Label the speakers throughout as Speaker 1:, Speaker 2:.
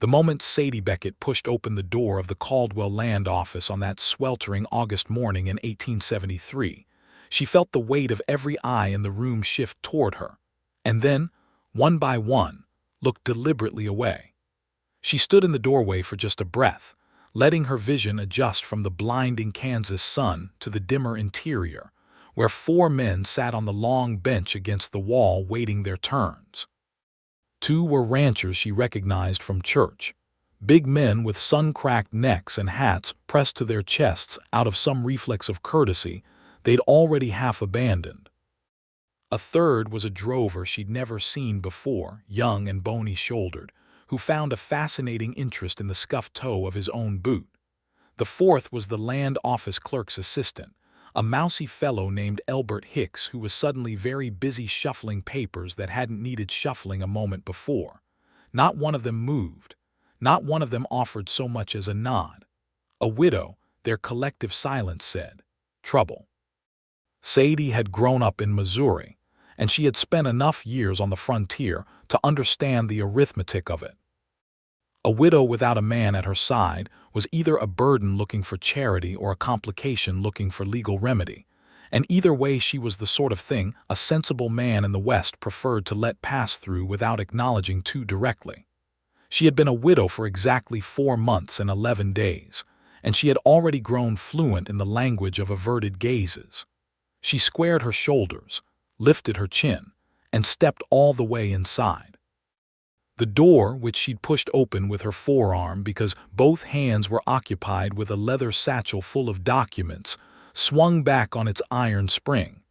Speaker 1: The moment Sadie Beckett pushed open the door of the Caldwell Land Office on that sweltering August morning in 1873, she felt the weight of every eye in the room shift toward her, and then, one by one, looked deliberately away. She stood in the doorway for just a breath, letting her vision adjust from the blinding Kansas sun to the dimmer interior, where four men sat on the long bench against the wall waiting their turns. Two were ranchers she recognized from church, big men with sun-cracked necks and hats pressed to their chests out of some reflex of courtesy they'd already half abandoned. A third was a drover she'd never seen before, young and bony-shouldered, who found a fascinating interest in the scuffed toe of his own boot. The fourth was the land office clerk's assistant, a mousy fellow named Elbert Hicks who was suddenly very busy shuffling papers that hadn't needed shuffling a moment before. Not one of them moved. Not one of them offered so much as a nod. A widow, their collective silence said. Trouble. Sadie had grown up in Missouri, and she had spent enough years on the frontier to understand the arithmetic of it. A widow without a man at her side was either a burden looking for charity or a complication looking for legal remedy, and either way she was the sort of thing a sensible man in the West preferred to let pass through without acknowledging too directly. She had been a widow for exactly 4 months and 11 days, and she had already grown fluent in the language of averted gazes. She squared her shoulders, lifted her chin, and stepped all the way inside. The door, which she'd pushed open with her forearm because both hands were occupied with a leather satchel full of documents, swung back on its iron spring.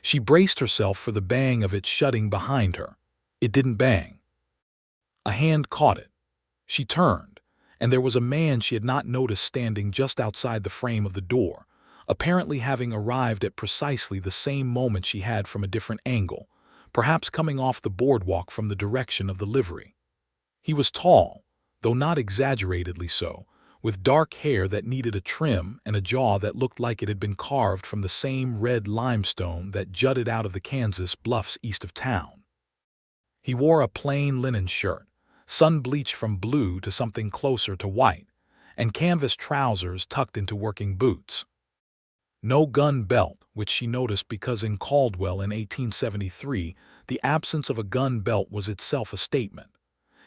Speaker 1: She braced herself for the bang of it shutting behind her. It didn't bang. A hand caught it. She turned, and there was a man she had not noticed standing just outside the frame of the door, apparently having arrived at precisely the same moment she had from a different angle, perhaps coming off the boardwalk from the direction of the livery. He was tall, though not exaggeratedly so, with dark hair that needed a trim and a jaw that looked like it had been carved from the same red limestone that jutted out of the Kansas bluffs east of town. He wore a plain linen shirt, sun-bleached from blue to something closer to white, and canvas trousers tucked into working boots. No gun belt, which she noticed because in Caldwell in 1873 the absence of a gun belt was itself a statement.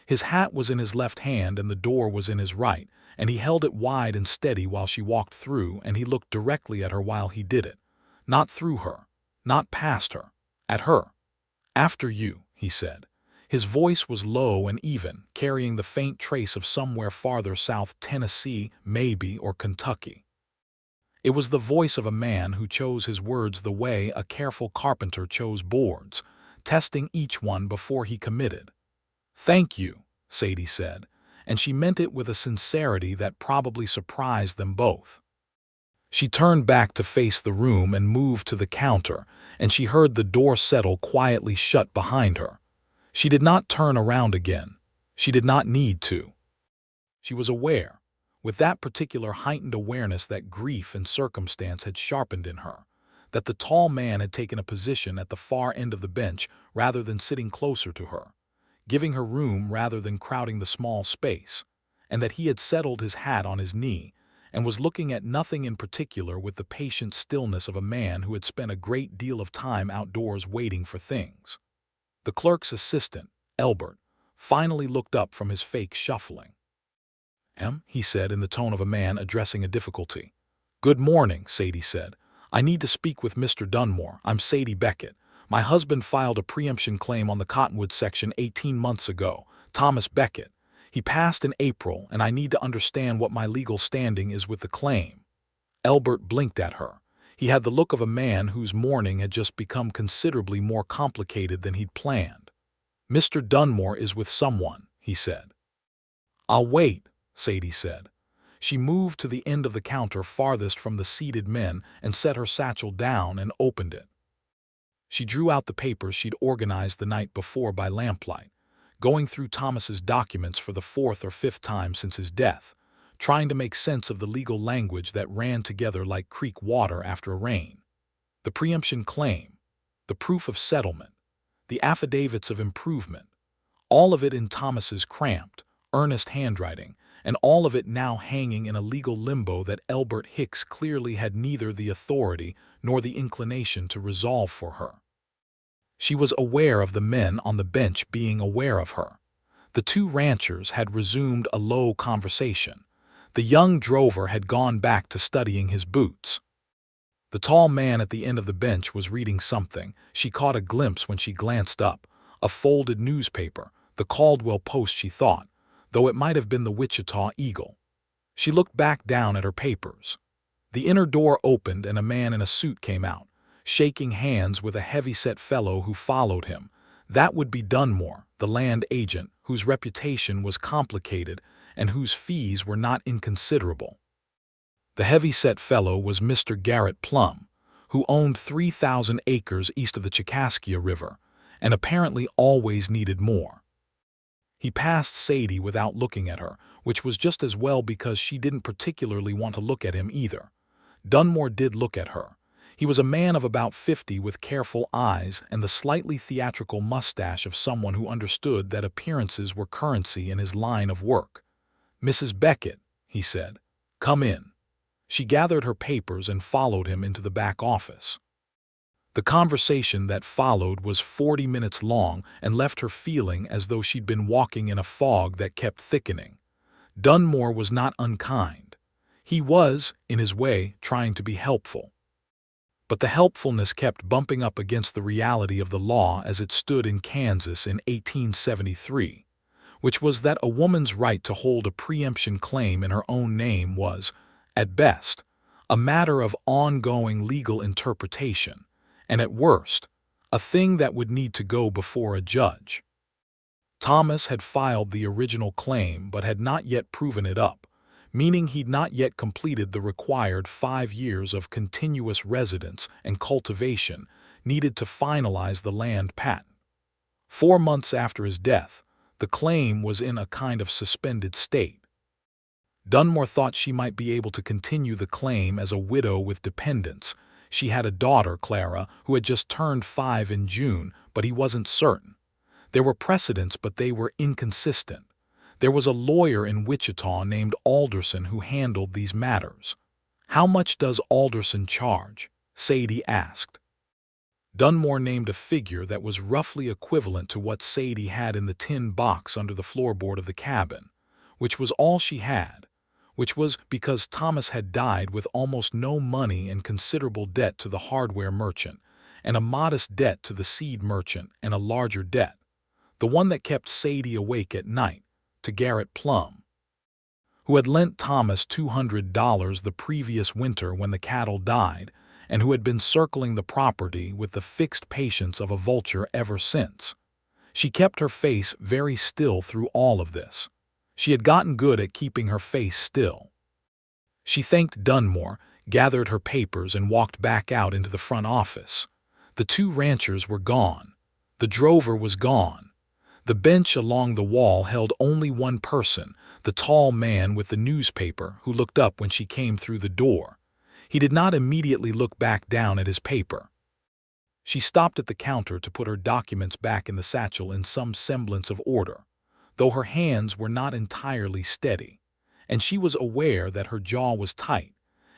Speaker 1: His hat was in his left hand and the door was in his right, and he held it wide and steady while she walked through, and he looked directly at her while he did it. Not through her, not past her, at her. "After you," he said. His voice was low and even, carrying the faint trace of somewhere farther south Tennessee, maybe, or Kentucky. It was the voice of a man who chose his words the way a careful carpenter chose boards, testing each one before he committed. "Thank you," Sadie said, and she meant it with a sincerity that probably surprised them both. She turned back to face the room and moved to the counter, and she heard the door settle quietly shut behind her. She did not turn around again. She did not need to. She was aware, with that particular heightened awareness that grief and circumstance had sharpened in her, that the tall man had taken a position at the far end of the bench rather than sitting closer to her, giving her room rather than crowding the small space, and that he had settled his hat on his knee and was looking at nothing in particular with the patient stillness of a man who had spent a great deal of time outdoors waiting for things. The clerk's assistant, Elbert, finally looked up from his fake shuffling. He said in the tone of a man addressing a difficulty. "Good morning," Sadie said. "I need to speak with Mr. Dunmore. I'm Sadie Beckett. My husband filed a preemption claim on the Cottonwood section 18 months ago, Thomas Beckett. He passed in April, and I need to understand what my legal standing is with the claim." Elbert blinked at her. He had the look of a man whose morning had just become considerably more complicated than he'd planned. "Mr. Dunmore is with someone," he said. "I'll wait," Sadie said. She moved to the end of the counter farthest from the seated men and set her satchel down and opened it. She drew out the papers she'd organized the night before by lamplight, going through Thomas's documents for the 4th or 5th time since his death, trying to make sense of the legal language that ran together like creek water after a rain. The preemption claim, the proof of settlement, the affidavits of improvement, all of it in Thomas's cramped, earnest handwriting, and all of it now hanging in a legal limbo that Elbert Hicks clearly had neither the authority nor the inclination to resolve for her. She was aware of the men on the bench being aware of her. The two ranchers had resumed a low conversation. The young drover had gone back to studying his boots. The tall man at the end of the bench was reading something. She caught a glimpse when she glanced up. A folded newspaper, the Caldwell Post, she thought, though it might have been the Wichita Eagle. She looked back down at her papers. The inner door opened and a man in a suit came out, shaking hands with a heavy-set fellow who followed him. That would be Dunmore, the land agent, whose reputation was complicated and whose fees were not inconsiderable. The heavy-set fellow was Mr. Garrett Plum, who owned 3,000 acres east of the Chicaskia River, and apparently always needed more. He passed Sadie without looking at her, which was just as well because she didn't particularly want to look at him either. Dunmore did look at her. He was a man of about 50 with careful eyes and the slightly theatrical mustache of someone who understood that appearances were currency in his line of work. "Mrs. Beckett," he said, "come in." She gathered her papers and followed him into the back office. The conversation that followed was 40 minutes long and left her feeling as though she'd been walking in a fog that kept thickening. Dunmore was not unkind. He was, in his way, trying to be helpful. But the helpfulness kept bumping up against the reality of the law as it stood in Kansas in 1873, which was that a woman's right to hold a preemption claim in her own name was, at best, a matter of ongoing legal interpretation, and at worst, a thing that would need to go before a judge. Thomas had filed the original claim but had not yet proven it up, meaning he'd not yet completed the required 5 years of continuous residence and cultivation needed to finalize the land patent. 4 months after his death, the claim was in a kind of suspended state. Dunmore thought she might be able to continue the claim as a widow with dependents. She had a daughter, Clara, who had just turned 5 in June, but he wasn't certain. There were precedents, but they were inconsistent. There was a lawyer in Wichita named Alderson who handled these matters. "How much does Alderson charge?" Sadie asked. Dunmore named a figure that was roughly equivalent to what Sadie had in the tin box under the floorboard of the cabin, which was all she had, which was because Thomas had died with almost no money and considerable debt to the hardware merchant, and a modest debt to the seed merchant, and a larger debt, the one that kept Sadie awake at night, to Garrett Plum, who had lent Thomas $200 the previous winter when the cattle died, and who had been circling the property with the fixed patience of a vulture ever since. She kept her face very still through all of this. She had gotten good at keeping her face still. She thanked Dunmore, gathered her papers, and walked back out into the front office. The two ranchers were gone. The drover was gone. The bench along the wall held only one person, the tall man with the newspaper who looked up when she came through the door. He did not immediately look back down at his paper. She stopped at the counter to put her documents back in the satchel in some semblance of order, though her hands were not entirely steady, and she was aware that her jaw was tight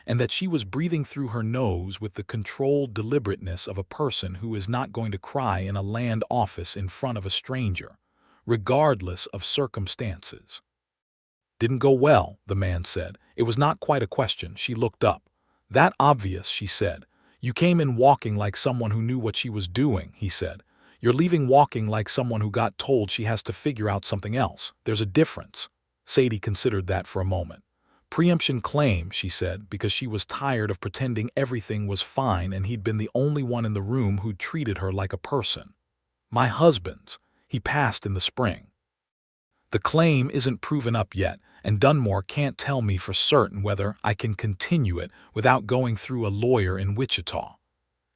Speaker 1: and that she was breathing through her nose with the controlled deliberateness of a person who is not going to cry in a land office in front of a stranger, regardless of circumstances. "Didn't go well," the man said. It was not quite a question. She looked up. "That obvious," she said. "You came in walking like someone who knew what she was doing," he said. "You're leaving walking like someone who got told she has to figure out something else. There's a difference." Sadie considered that for a moment. "Preemption claim," she said, because she was tired of pretending everything was fine and he'd been the only one in the room who'd treated her like a person. "My husband's. He passed in the spring. The claim isn't proven up yet, and Dunmore can't tell me for certain whether I can continue it without going through a lawyer in Wichita."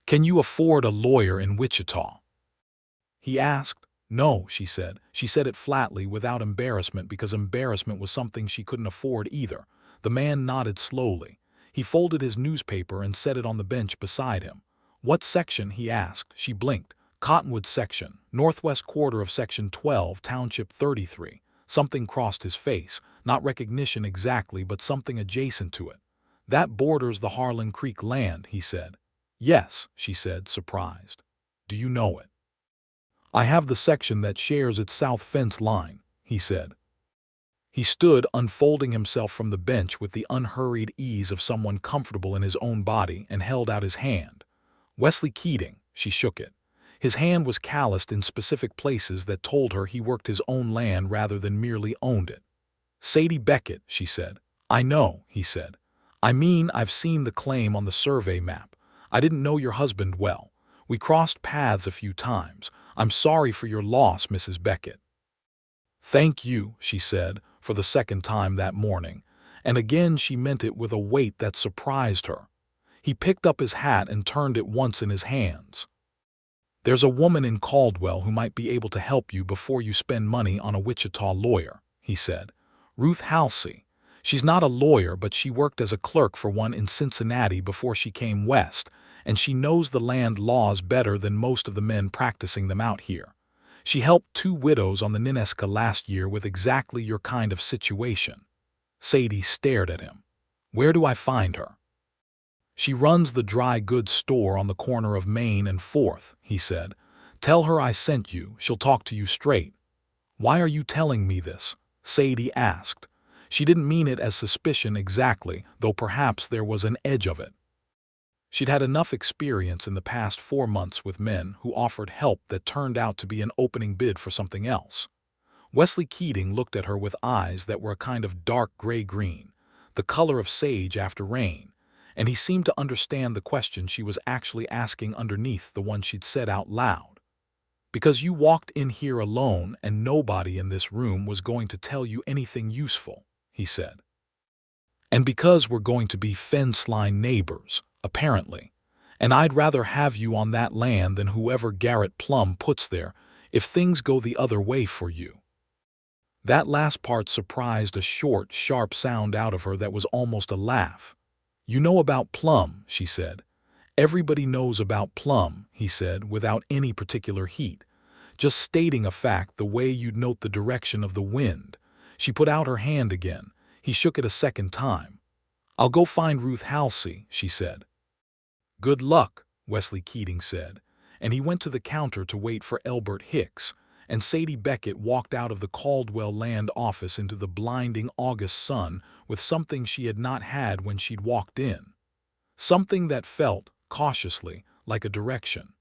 Speaker 1: "Can you afford a lawyer in Wichita?" he asked. "No," she said. She said it flatly, without embarrassment, because embarrassment was something she couldn't afford either. The man nodded slowly. He folded his newspaper and set it on the bench beside him. "What section?" he asked. She blinked. "Cottonwood section, northwest quarter of section 12, township 33. Something crossed his face, not recognition exactly, but something adjacent to it. "That borders the Harlan Creek land," he said. "Yes," she said, surprised. "Do you know it?" "I have the section that shares its south fence line," he said. He stood, unfolding himself from the bench with the unhurried ease of someone comfortable in his own body, and held out his hand. "Wesley Keating." She shook it. His hand was calloused in specific places that told her he worked his own land rather than merely owned it. "Sadie Beckett," she said. "I know," he said. "I mean, I've seen the claim on the survey map. I didn't know your husband well. We crossed paths a few times. I'm sorry for your loss, Mrs. Beckett." "Thank you," she said, for the second time that morning, and again she meant it with a weight that surprised her. He picked up his hat and turned it once in his hands. "There's a woman in Caldwell who might be able to help you before you spend money on a Wichita lawyer," he said. "Ruth Halsey. She's not a lawyer, but she worked as a clerk for one in Cincinnati before she came west, and she knows the land laws better than most of the men practicing them out here. She helped 2 widows on the Nineska last year with exactly your kind of situation." Sadie stared at him. "Where do I find her?" "She runs the dry goods store on the corner of Main and 4th, he said. "Tell her I sent you. She'll talk to you straight." "Why are you telling me this?" Sadie asked. She didn't mean it as suspicion exactly, though perhaps there was an edge of it. She'd had enough experience in the past 4 months with men who offered help that turned out to be an opening bid for something else. Wesley Keating looked at her with eyes that were a kind of dark gray-green, the color of sage after rain, and he seemed to understand the question she was actually asking underneath the one she'd said out loud. "Because you walked in here alone and nobody in this room was going to tell you anything useful," he said. "And because we're going to be fence-line neighbors, apparently, and I'd rather have you on that land than whoever Garrett Plum puts there if things go the other way for you." That last part surprised a short, sharp sound out of her that was almost a laugh. "You know about Plum," she said. "Everybody knows about Plum," he said, without any particular heat, just stating a fact the way you'd note the direction of the wind. She put out her hand again. He shook it a second time. "I'll go find Ruth Halsey," she said. "Good luck," Wesley Keating said, and he went to the counter to wait for Elbert Hicks, and Sadie Beckett walked out of the Caldwell land office into the blinding August sun with something she had not had when she'd walked in. Something that felt, cautiously, like a direction.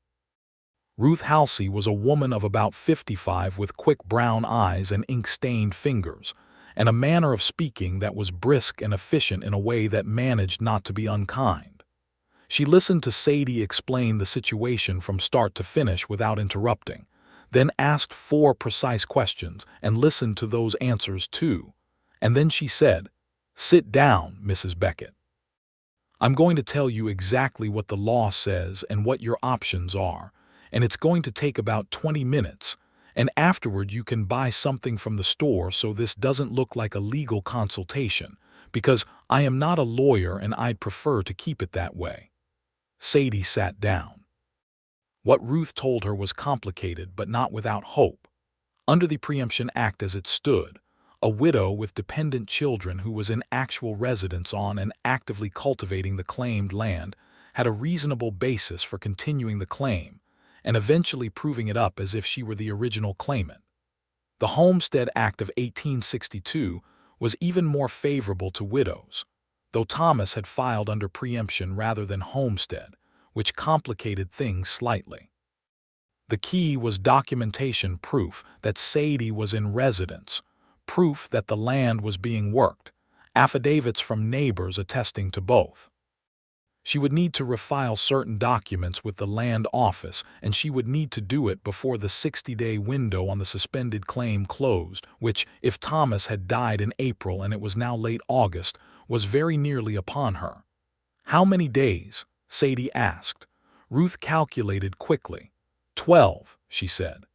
Speaker 1: Ruth Halsey was a woman of about 55 with quick brown eyes and ink-stained fingers, and a manner of speaking that was brisk and efficient in a way that managed not to be unkind. She listened to Sadie explain the situation from start to finish without interrupting, then asked 4 precise questions and listened to those answers too. And then she said, "Sit down, Mrs. Beckett. I'm going to tell you exactly what the law says and what your options are, and it's going to take about 20 minutes, and afterward you can buy something from the store so this doesn't look like a legal consultation, because I am not a lawyer and I'd prefer to keep it that way." Sadie sat down. What Ruth told her was complicated but not without hope. Under the Preemption Act as it stood, a widow with dependent children who was in actual residence on and actively cultivating the claimed land had a reasonable basis for continuing the claim and eventually proving it up as if she were the original claimant. The Homestead Act of 1862 was even more favorable to widows, though Thomas had filed under preemption rather than homestead, which complicated things slightly. The key was documentation proof that Sadie was in residence, proof that the land was being worked, affidavits from neighbors attesting to both. She would need to refile certain documents with the land office, and she would need to do it before the 60-day window on the suspended claim closed, which, if Thomas had died in April and it was now late August, was very nearly upon her. "How many days?" Sadie asked. Ruth calculated quickly. 12, she said.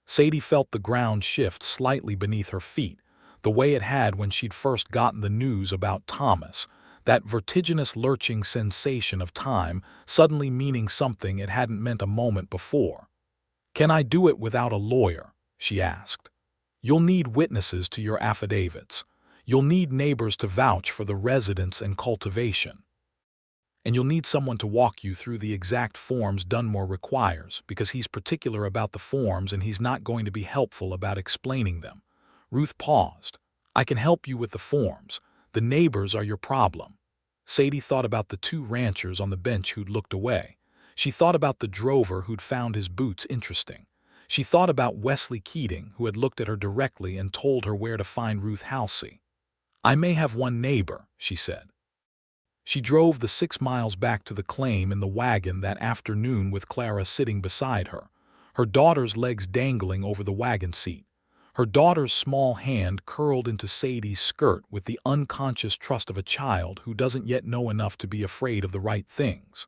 Speaker 1: Sadie felt the ground shift slightly beneath her feet, the way it had when she'd first gotten the news about Thomas, that vertiginous lurching sensation of time suddenly meaning something it hadn't meant a moment before. "Can I do it without a lawyer?" she asked. You'll need witnesses to your affidavits. You'll need neighbors to vouch for the residence and cultivation. And you'll need someone to walk you through the exact forms Dunmore requires, because he's particular about the forms and he's not going to be helpful about explaining them. Ruth paused. I can help you with the forms. The neighbors are your problem. Sadie thought about the two ranchers on the bench who'd looked away. She thought about the drover who'd found his boots interesting. She thought about Wesley Keating, who had looked at her directly and told her where to find Ruth Halsey. I may have one neighbor, she said. She drove the 6 miles back to the claim in the wagon that afternoon with Clara sitting beside her, her daughter's legs dangling over the wagon seat, her daughter's small hand curled into Sadie's skirt with the unconscious trust of a child who doesn't yet know enough to be afraid of the right things.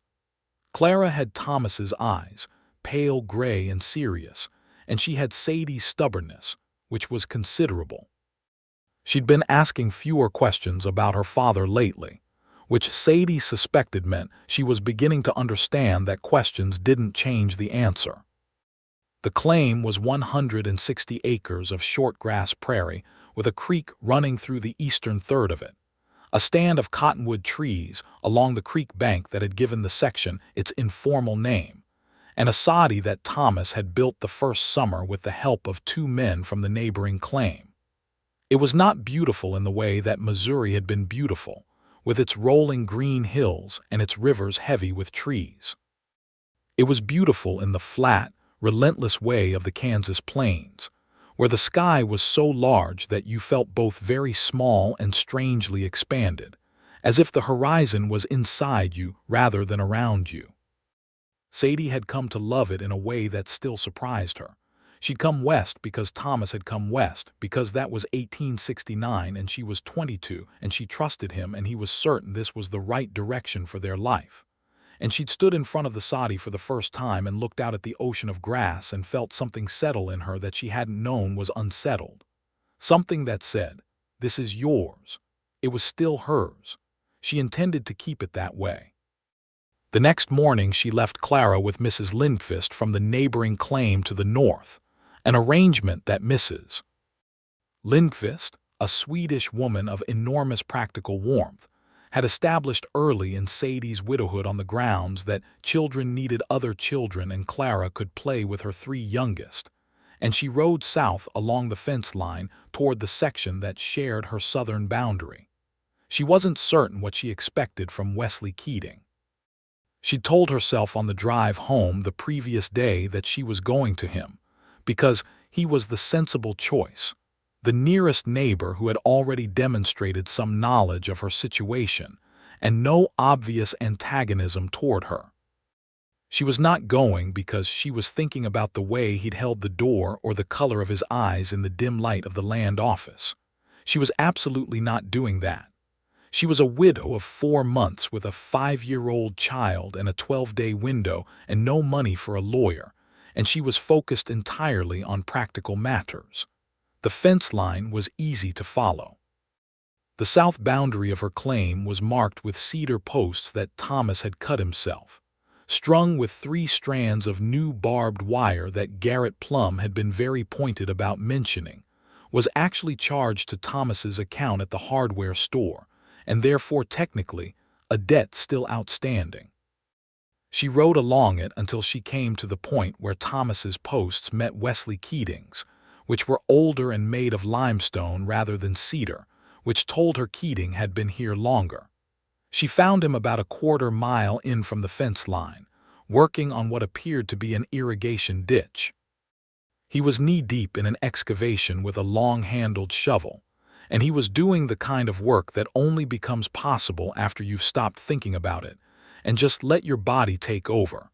Speaker 1: Clara had Thomas's eyes, pale gray and serious, and she had Sadie's stubbornness, which was considerable. She'd been asking fewer questions about her father lately, which Sadie suspected meant she was beginning to understand that questions didn't change the answer. The claim was 160 acres of short-grass prairie with a creek running through the eastern third of it, a stand of cottonwood trees along the creek bank that had given the section its informal name, and a soddy that Thomas had built the first summer with the help of 2 men from the neighboring claim. It was not beautiful in the way that Missouri had been beautiful, with its rolling green hills and its rivers heavy with trees. It was beautiful in the flat, relentless way of the Kansas plains, where the sky was so large that you felt both very small and strangely expanded, as if the horizon was inside you rather than around you. Sadie had come to love it in a way that still surprised her. She'd come west because Thomas had come west, because that was 1869 and she was 22 and she trusted him and he was certain this was the right direction for their life. And she'd stood in front of the soddy for the first time and looked out at the ocean of grass and felt something settle in her that she hadn't known was unsettled. Something that said, "This is yours." It was still hers. She intended to keep it that way. The next morning she left Clara with Mrs. Lindqvist from the neighboring claim to the north, an arrangement that Mrs. Lindqvist, a Swedish woman of enormous practical warmth, had established early in Sadie's widowhood on the grounds that children needed other children and Clara could play with her 3 youngest, and she rode south along the fence line toward the section that shared her southern boundary. She wasn't certain what she expected from Wesley Keating. She'd told herself on the drive home the previous day that she was going to him, because he was the sensible choice, the nearest neighbor who had already demonstrated some knowledge of her situation and no obvious antagonism toward her. She was not going because she was thinking about the way he'd held the door or the color of his eyes in the dim light of the land office. She was absolutely not doing that. She was a widow of 4 months with a 5-year-old child and a 12-day window and no money for a lawyer, and she was focused entirely on practical matters. The fence line was easy to follow. The south boundary of her claim was marked with cedar posts that Thomas had cut himself, strung with 3 strands of new barbed wire that Garrett Plum had been very pointed about mentioning, was actually charged to Thomas's account at the hardware store, and therefore technically a debt still outstanding. She rode along it until she came to the point where Thomas's posts met Wesley Keating's, which were older and made of limestone rather than cedar, which told her Keating had been here longer. She found him about a 1/4 mile in from the fence line, working on what appeared to be an irrigation ditch. He was knee-deep in an excavation with a long-handled shovel, and he was doing the kind of work that only becomes possible after you've stopped thinking about it and just let your body take over.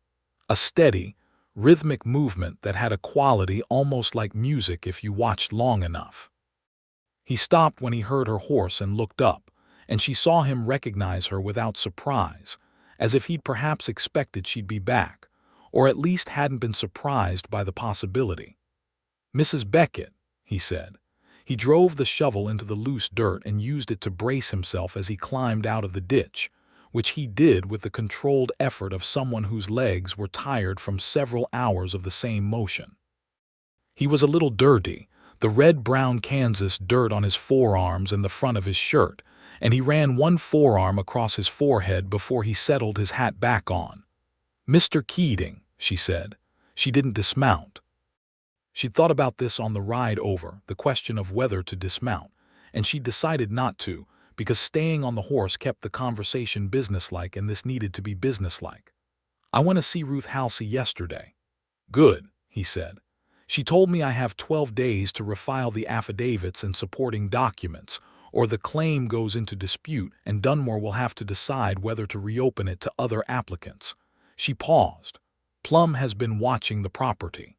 Speaker 1: A steady, rhythmic movement that had a quality almost like music if you watched long enough. He stopped when he heard her horse and looked up, and she saw him recognize her without surprise, as if he'd perhaps expected she'd be back, or at least hadn't been surprised by the possibility. "Mrs. Beckett," he said. He drove the shovel into the loose dirt and used it to brace himself as he climbed out of the ditch, which he did with the controlled effort of someone whose legs were tired from several hours of the same motion. He was a little dirty, the red-brown Kansas dirt on his forearms and the front of his shirt, and he ran one forearm across his forehead before he settled his hat back on. "Mr. Keating," she said. She didn't dismount. She'd thought about this on the ride over, the question of whether to dismount, and she decided not to, because staying on the horse kept the conversation businesslike, and this needed to be businesslike. "I went to see Ruth Halsey yesterday." "Good," he said. "She told me I have 12 days to refile the affidavits and supporting documents, or the claim goes into dispute and Dunmore will have to decide whether to reopen it to other applicants." She paused. "Plum has been watching the property."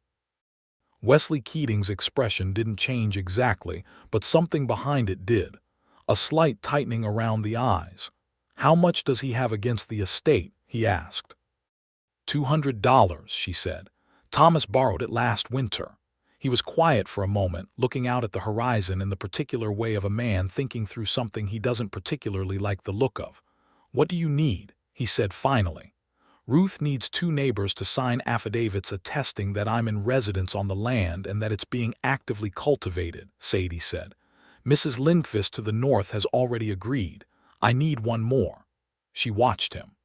Speaker 1: Wesley Keating's expression didn't change exactly, but something behind it did. A slight tightening around the eyes. "How much does he have against the estate?" he asked. $200, she said. "Thomas borrowed it last winter." He was quiet for a moment, looking out at the horizon in the particular way of a man thinking through something he doesn't particularly like the look of. "What do you need?" he said finally. "Ruth needs 2 neighbors to sign affidavits attesting that I'm in residence on the land and that it's being actively cultivated," Sadie said. "Mrs. Lindqvist to the north has already agreed. I need 1 more." She watched him.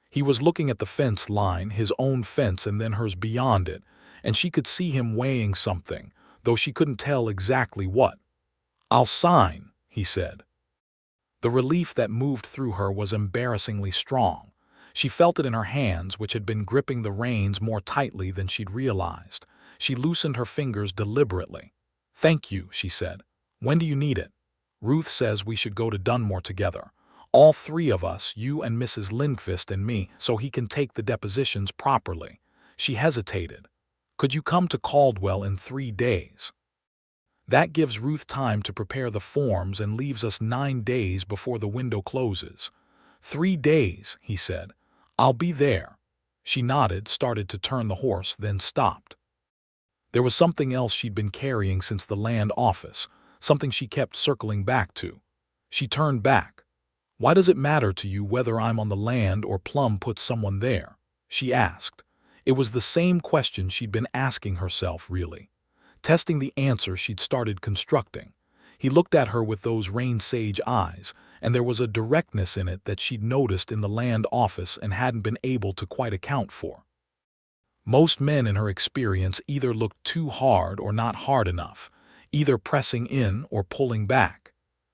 Speaker 1: He was looking at the fence line, his own fence and then hers beyond it, and she could see him weighing something, though she couldn't tell exactly what. "I'll sign," he said. The relief that moved through her was embarrassingly strong. She felt it in her hands, which had been gripping the reins more tightly than she'd realized. She loosened her fingers deliberately. "Thank you," she said. "When do you need it?" "Ruth says we should go to Dunmore together. All 3 of us, you and Mrs. Lindqvist and me, so he can take the depositions properly." She hesitated. "Could you come to Caldwell in 3 days? That gives Ruth time to prepare the forms and leaves us 9 days before the window closes." "3 days," he said. "I'll be there." She nodded, started to turn the horse, then stopped. There was something else she'd been carrying since the land office, something she kept circling back to. She turned back. "Why does it matter to you whether I'm on the land or Plum puts someone there?" she asked. It was the same question she'd been asking herself, really. Testing the answer she'd started constructing. He looked at her with those rain-sage eyes, and there was a directness in it that she'd noticed in the land office and hadn't been able to quite account for. Most men in her experience either looked too hard or not hard enough, either pressing in or pulling back.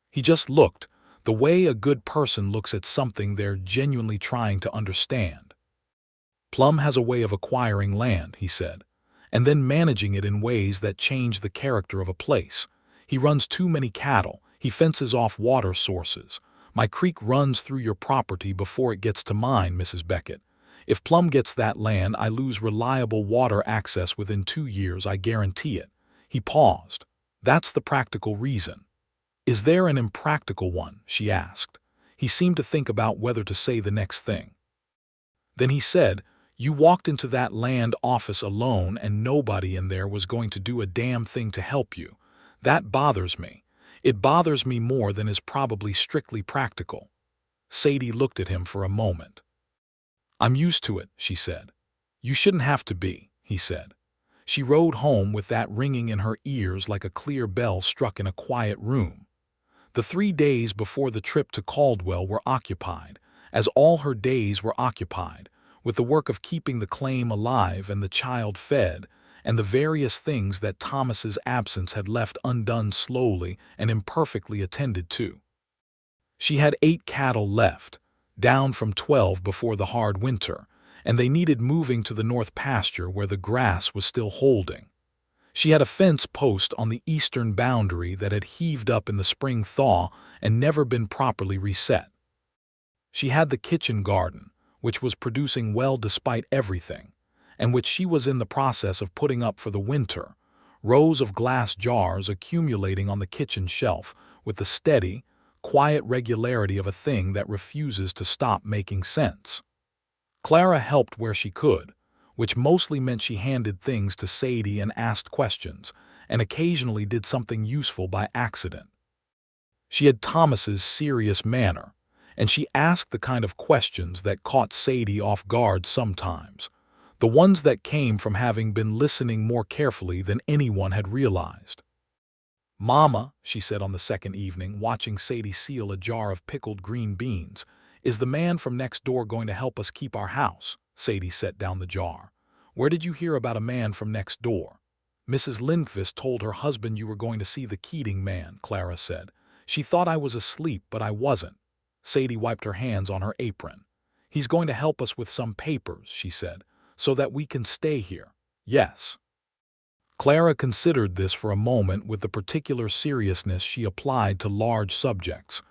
Speaker 1: He just looked, the way a good person looks at something they're genuinely trying to understand. "Plum has a way of acquiring land," he said, "and then managing it in ways that change the character of a place. He runs too many cattle, he fences off water sources. My creek runs through your property before it gets to mine, Mrs. Beckett. If Plum gets that land, I lose reliable water access within 2 years, I guarantee it." He paused. "That's the practical reason." "Is there an impractical one?" she asked. He seemed to think about whether to say the next thing. Then he said, "You walked into that land office alone and nobody in there was going to do a damn thing to help you. That bothers me. It bothers me more than is probably strictly practical." Sadie looked at him for a moment. "I'm used to it," she said. "You shouldn't have to be," he said. She rode home with that ringing in her ears like a clear bell struck in a quiet room. The 3 days before the trip to Caldwell were occupied, as all her days were occupied, with the work of keeping the claim alive and the child fed, and the various things that Thomas's absence had left undone slowly and imperfectly attended to. She had 8 cattle left, down from 12 before the hard winter, and they needed moving to the north pasture where the grass was still holding. She had a fence post on the eastern boundary that had heaved up in the spring thaw and never been properly reset. She had the kitchen garden, which was producing well despite everything, and which she was in the process of putting up for the winter, rows of glass jars accumulating on the kitchen shelf with the steady, quiet regularity of a thing that refuses to stop making sense. Clara helped where she could, which mostly meant she handed things to Sadie and asked questions, and occasionally did something useful by accident. She had Thomas's serious manner, and she asked the kind of questions that caught Sadie off guard sometimes, the ones that came from having been listening more carefully than anyone had realized. "Mama," she said on the second evening, watching Sadie seal a jar of pickled green beans, "is the man from next door going to help us keep our house?" Sadie set down the jar. "Where did you hear about a man from next door?" "Mrs. Lindqvist told her husband you were going to see the Keating man," Clara said. "She thought I was asleep, but I wasn't." Sadie wiped her hands on her apron. "He's going to help us with some papers," she said, "so that we can stay here." "Yes." Clara considered this for a moment with the particular seriousness she applied to large subjects.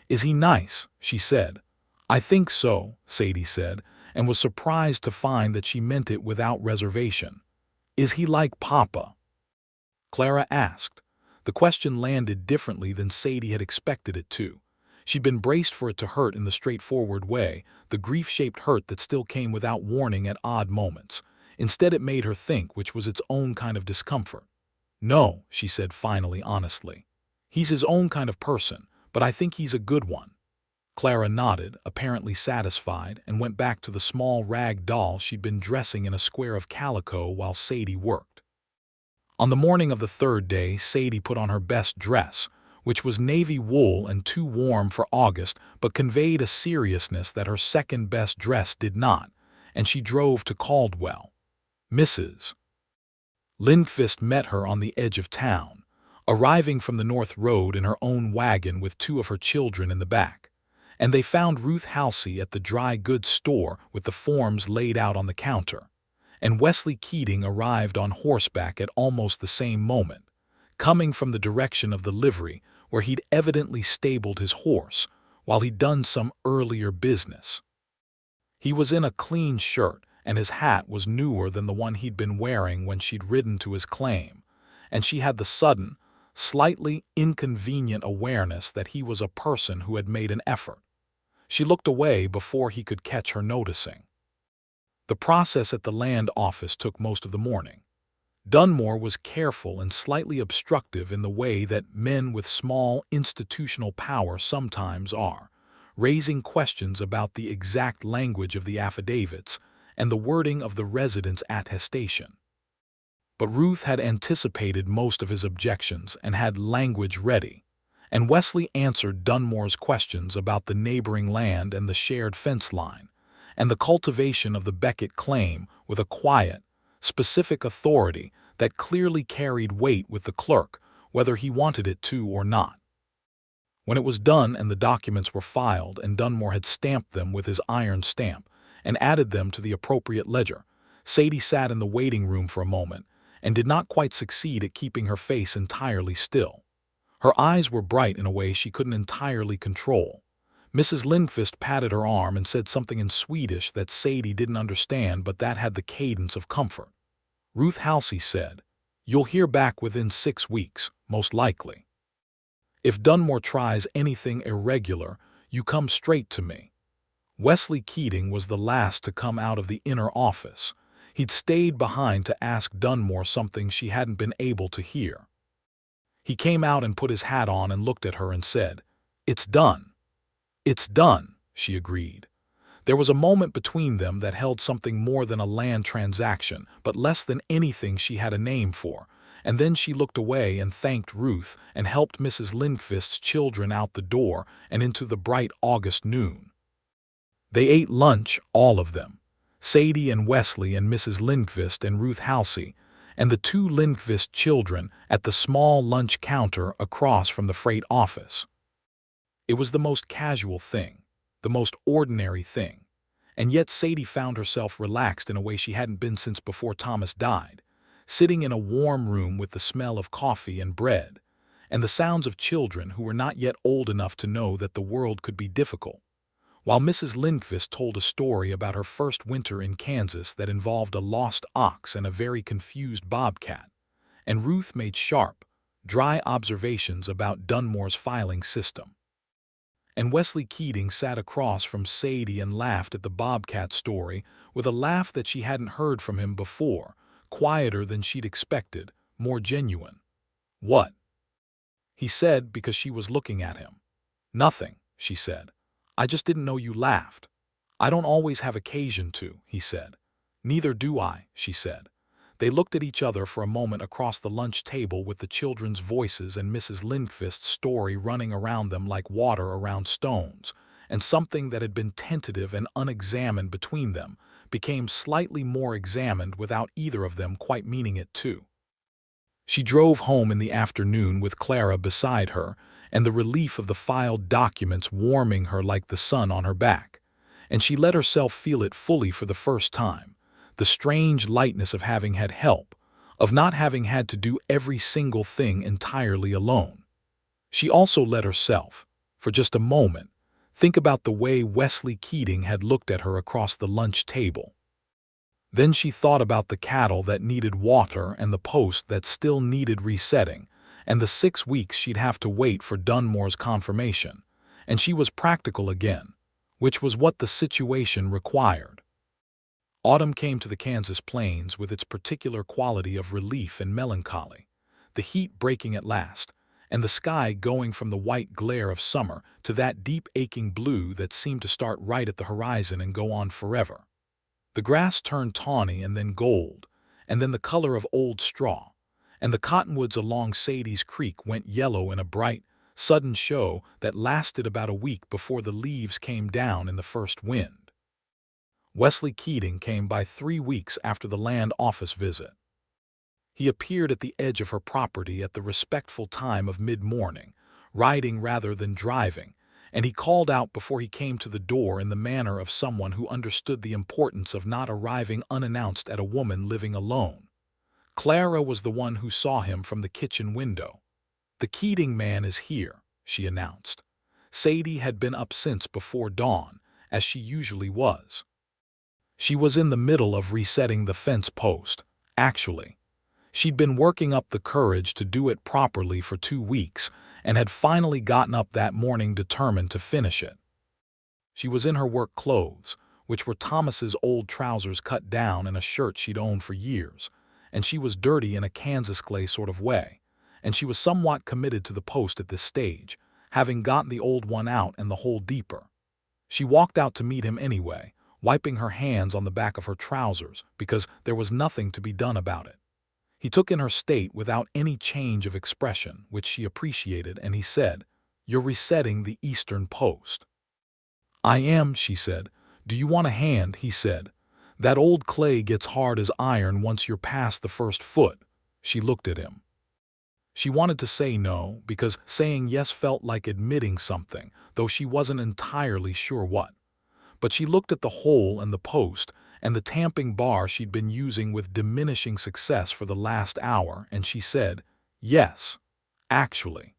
Speaker 1: "Is he nice?" she said. "I think so," Sadie said, and was surprised to find that she meant it without reservation. "Is he like Papa?" Clara asked. The question landed differently than Sadie had expected it to. She'd been braced for it to hurt in the straightforward way, the grief-shaped hurt that still came without warning at odd moments. Instead, it made her think, which was its own kind of discomfort. "No," she said finally, honestly. "He's his own kind of person, but I think he's a good one." Clara nodded, apparently satisfied, and went back to the small rag doll she'd been dressing in a square of calico while Sadie worked. On the morning of the third day, Sadie put on her best dress, which was navy wool and too warm for August but conveyed a seriousness that her second-best dress did not, and she drove to Caldwell. Mrs. Lindqvist met her on the edge of town, arriving from the North Road in her own wagon with two of her children in the back, and they found Ruth Halsey at the dry goods store with the forms laid out on the counter. And Wesley Keating arrived on horseback at almost the same moment, coming from the direction of the livery where he'd evidently stabled his horse while he'd done some earlier business. He was in a clean shirt, and his hat was newer than the one he'd been wearing when she'd ridden to his claim, and she had the sudden, slightly inconvenient awareness that he was a person who had made an effort. She looked away before he could catch her noticing. The process at the land office took most of the morning. Dunmore was careful and slightly obstructive in the way that men with small institutional power sometimes are, raising questions about the exact language of the affidavits and the wording of the resident's attestation. But Ruth had anticipated most of his objections and had language ready, and Wesley answered Dunmore's questions about the neighboring land and the shared fence line, and the cultivation of the Beckett claim with a quiet, specific authority that clearly carried weight with the clerk, whether he wanted it to or not. When it was done and the documents were filed and Dunmore had stamped them with his iron stamp and added them to the appropriate ledger, Sadie sat in the waiting room for a moment and did not quite succeed at keeping her face entirely still. Her eyes were bright in a way she couldn't entirely control. Mrs. Lindqvist patted her arm and said something in Swedish that Sadie didn't understand, but that had the cadence of comfort. Ruth Halsey said, "You'll hear back within 6 weeks, most likely. If Dunmore tries anything irregular, you come straight to me." Wesley Keating was the last to come out of the inner office. He'd stayed behind to ask Dunmore something she hadn't been able to hear. He came out and put his hat on and looked at her and said, "It's done." "It's done," she agreed. There was a moment between them that held something more than a land transaction, but less than anything she had a name for, and then she looked away and thanked Ruth and helped Mrs. Lindqvist's children out the door and into the bright August noon. They ate lunch, all of them, Sadie and Wesley and Mrs. Lindqvist and Ruth Halsey, and the two Lindqvist children at the small lunch counter across from the freight office. It was the most casual thing, the most ordinary thing, and yet Sadie found herself relaxed in a way she hadn't been since before Thomas died, sitting in a warm room with the smell of coffee and bread, and the sounds of children who were not yet old enough to know that the world could be difficult, while Mrs. Lindqvist told a story about her first winter in Kansas that involved a lost ox and a very confused bobcat, and Ruth made sharp, dry observations about Dunmore's filing system. And Wesley Keating sat across from Sadie and laughed at the bobcat story with a laugh that she hadn't heard from him before, quieter than she'd expected, more genuine. "What?" he said, because she was looking at him. "Nothing," she said. "I just didn't know you laughed." "I don't always have occasion to," he said. "Neither do I," she said. They looked at each other for a moment across the lunch table with the children's voices and Mrs. Lindqvist's story running around them like water around stones, and something that had been tentative and unexamined between them became slightly more examined without either of them quite meaning it to. She drove home in the afternoon with Clara beside her, and the relief of the filed documents warming her like the sun on her back, and she let herself feel it fully for the first time, the strange lightness of having had help, of not having had to do every single thing entirely alone. She also let herself, for just a moment, think about the way Wesley Keating had looked at her across the lunch table. Then she thought about the cattle that needed water and the post that still needed resetting, and the 6 weeks she'd have to wait for Dunmore's confirmation, and she was practical again, which was what the situation required. Autumn came to the Kansas plains with its particular quality of relief and melancholy, the heat breaking at last, and the sky going from the white glare of summer to that deep aching blue that seemed to start right at the horizon and go on forever. The grass turned tawny and then gold, and then the color of old straw, and the cottonwoods along Sadie's Creek went yellow in a bright, sudden show that lasted about a week before the leaves came down in the first wind. Wesley Keating came by 3 weeks after the land office visit. He appeared at the edge of her property at the respectful time of mid-morning, riding rather than driving, and he called out before he came to the door in the manner of someone who understood the importance of not arriving unannounced at a woman living alone. Clara was the one who saw him from the kitchen window. "The Keating man is here," she announced. Sadie had been up since before dawn, as she usually was. She was in the middle of resetting the fence post, actually. She'd been working up the courage to do it properly for 2 weeks, and had finally gotten up that morning determined to finish it. She was in her work clothes, which were Thomas's old trousers cut down and a shirt she'd owned for years, and she was dirty in a Kansas clay sort of way, and she was somewhat committed to the post at this stage, having gotten the old one out and the hole deeper. She walked out to meet him anyway, wiping her hands on the back of her trousers because there was nothing to be done about it. He took in her state without any change of expression, which she appreciated, and he said, "You're resetting the eastern post." "I am," she said. "Do you want a hand?" he said. "That old clay gets hard as iron once you're past the first foot." She looked at him. She wanted to say no, because saying yes felt like admitting something, though she wasn't entirely sure what. But she looked at the hole and the post, and the tamping bar she'd been using with diminishing success for the last hour, and she said, "Yes, actually."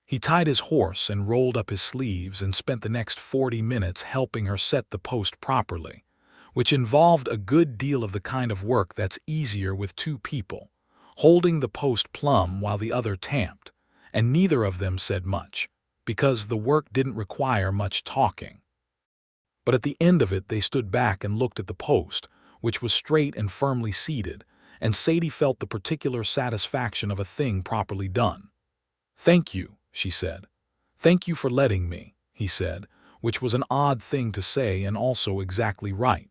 Speaker 1: He tied his horse and rolled up his sleeves and spent the next 40 minutes helping her set the post properly, which involved a good deal of the kind of work that's easier with 2 people, holding the post plumb while the other tamped, and neither of them said much, because the work didn't require much talking. But at the end of it they stood back and looked at the post, which was straight and firmly seated, and Sadie felt the particular satisfaction of a thing properly done. "Thank you," she said. "Thank you for letting me," he said, which was an odd thing to say and also exactly right.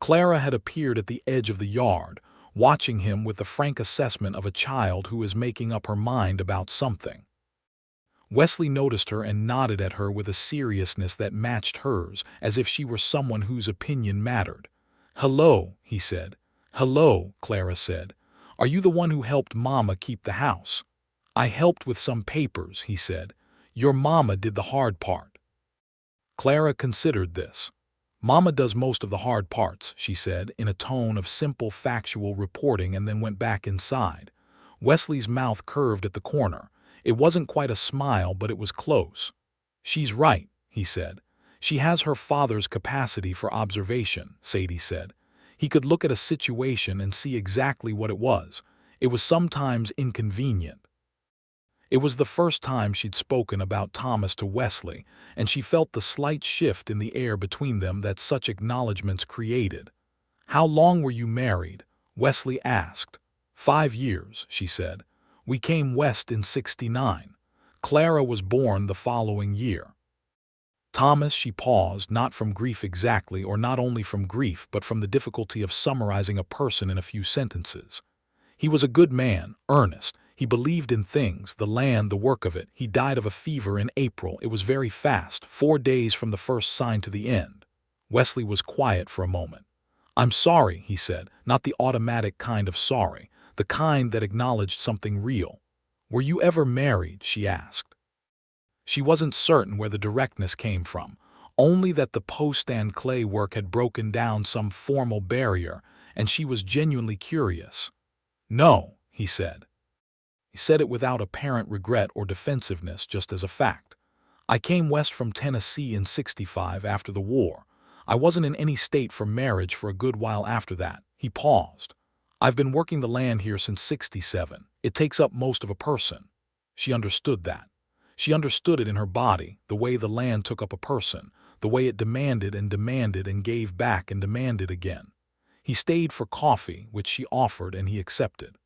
Speaker 1: Clara had appeared at the edge of the yard, watching him with the frank assessment of a child who is making up her mind about something. Wesley noticed her and nodded at her with a seriousness that matched hers, as if she were someone whose opinion mattered. "Hello," he said. "Hello," Clara said. "Are you the one who helped Mama keep the house?" "I helped with some papers," he said. "Your Mama did the hard part." Clara considered this. "Mama does most of the hard parts," she said, in a tone of simple factual reporting, and then went back inside. Wesley's mouth curved at the corner. It wasn't quite a smile, but it was close. "She's right," he said. "She has her father's capacity for observation," Sadie said. He could look at a situation and see exactly what it was. It was sometimes inconvenient. It was the first time she'd spoken about Thomas to Wesley, and she felt the slight shift in the air between them that such acknowledgments created. "How long were you married?" Wesley asked. 5 years, she said. "We came west in '69. Clara was born the following year." Thomas, she paused, not from grief exactly, or not only from grief, but from the difficulty of summarizing a person in a few sentences. He was a good man, earnest. He believed in things, the land, the work of it. He died of a fever in April. It was very fast, 4 days from the first sign to the end. Wesley was quiet for a moment. "I'm sorry," he said, not the automatic kind of sorry, the kind that acknowledged something real. "Were you ever married?" she asked. She wasn't certain where the directness came from, only that the post and clay work had broken down some formal barrier, and she was genuinely curious. "No," he said. He said it without apparent regret or defensiveness, just as a fact. "I came west from Tennessee in '65 after the war. I wasn't in any state for marriage for a good while after that." He paused. "I've been working the land here since '67. It takes up most of a person." She understood that. She understood it in her body, the way the land took up a person, the way it demanded and gave back and demanded again. He stayed for coffee, which she offered, and he accepted.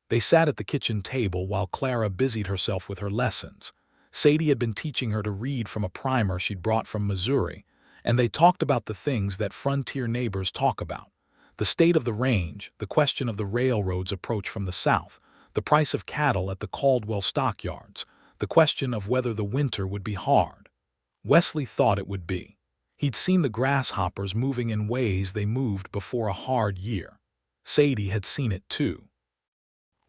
Speaker 1: They sat at the kitchen table while Clara busied herself with her lessons. Sadie had been teaching her to read from a primer she'd brought from Missouri, and they talked about the things that frontier neighbors talk about. The state of the range, the question of the railroad's approach from the south, the price of cattle at the Caldwell stockyards, the question of whether the winter would be hard. Wesley thought it would be. He'd seen the grasshoppers moving in ways they moved before a hard year. Sadie had seen it too.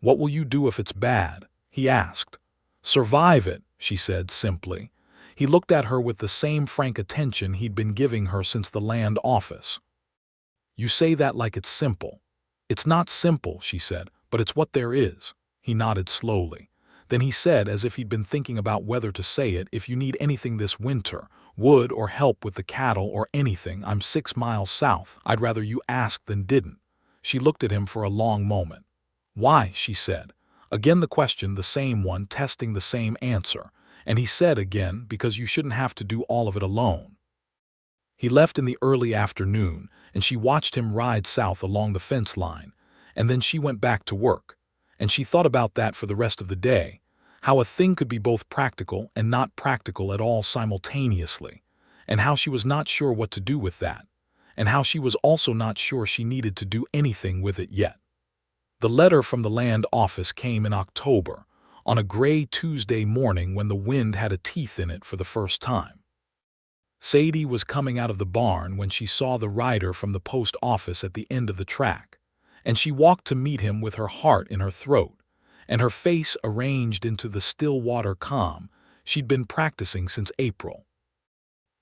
Speaker 1: "What will you do if it's bad?" he asked. "Survive it," she said simply. He looked at her with the same frank attention he'd been giving her since the land office. "You say that like it's simple." "It's not simple," she said, "but it's what there is." He nodded slowly. Then he said, as if he'd been thinking about whether to say it, "If you need anything this winter, wood or help with the cattle or anything, I'm 6 miles south. I'd rather you asked than didn't." She looked at him for a long moment. "Why?" she said. Again the question, the same one, testing the same answer. And he said again, "Because you shouldn't have to do all of it alone." He left in the early afternoon, and she watched him ride south along the fence line. And then she went back to work. And she thought about that for the rest of the day, how a thing could be both practical and not practical at all simultaneously, and how she was not sure what to do with that, and how she was also not sure she needed to do anything with it yet. The letter from the land office came in October, on a gray Tuesday morning when the wind had a teeth in it for the first time. Sadie was coming out of the barn when she saw the rider from the post office at the end of the track, and she walked to meet him with her heart in her throat, and her face arranged into the still water calm she'd been practicing since April.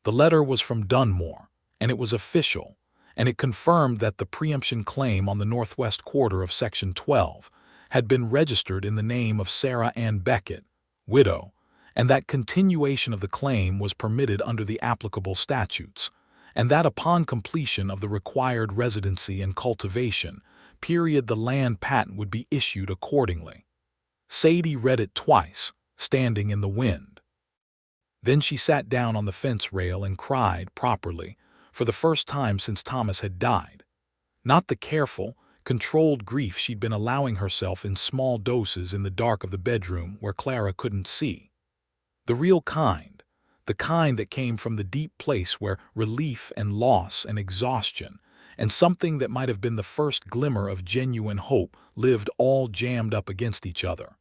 Speaker 1: The letter was from Dunmore, and it was official, and it confirmed that the preemption claim on the northwest quarter of Section 12 had been registered in the name of Sarah Ann Beckett, widow, and that continuation of the claim was permitted under the applicable statutes, and that upon completion of the required residency and cultivation period the land patent would be issued accordingly. Sadie read it twice, standing in the wind. Then she sat down on the fence rail and cried properly, for the first time since Thomas had died. Not the careful, controlled grief she'd been allowing herself in small doses in the dark of the bedroom where Clara couldn't see. The real kind, the kind that came from the deep place where relief and loss and exhaustion and something that might have been the first glimmer of genuine hope lived all jammed up against each other.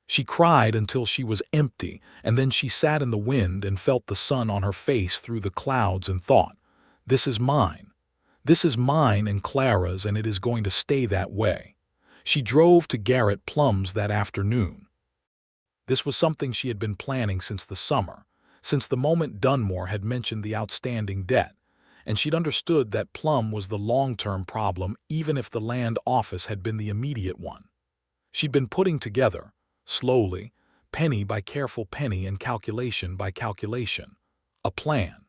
Speaker 1: She cried until she was empty, and then she sat in the wind and felt the sun on her face through the clouds and thought, "This is mine. This is mine and Clara's, and it is going to stay that way." She drove to Garrett Plum's that afternoon. This was something she had been planning since the summer, since the moment Dunmore had mentioned the outstanding debt, and she'd understood that Plum was the long-term problem even if the land office had been the immediate one. She'd been putting together, slowly, penny by careful penny and calculation by calculation, a plan.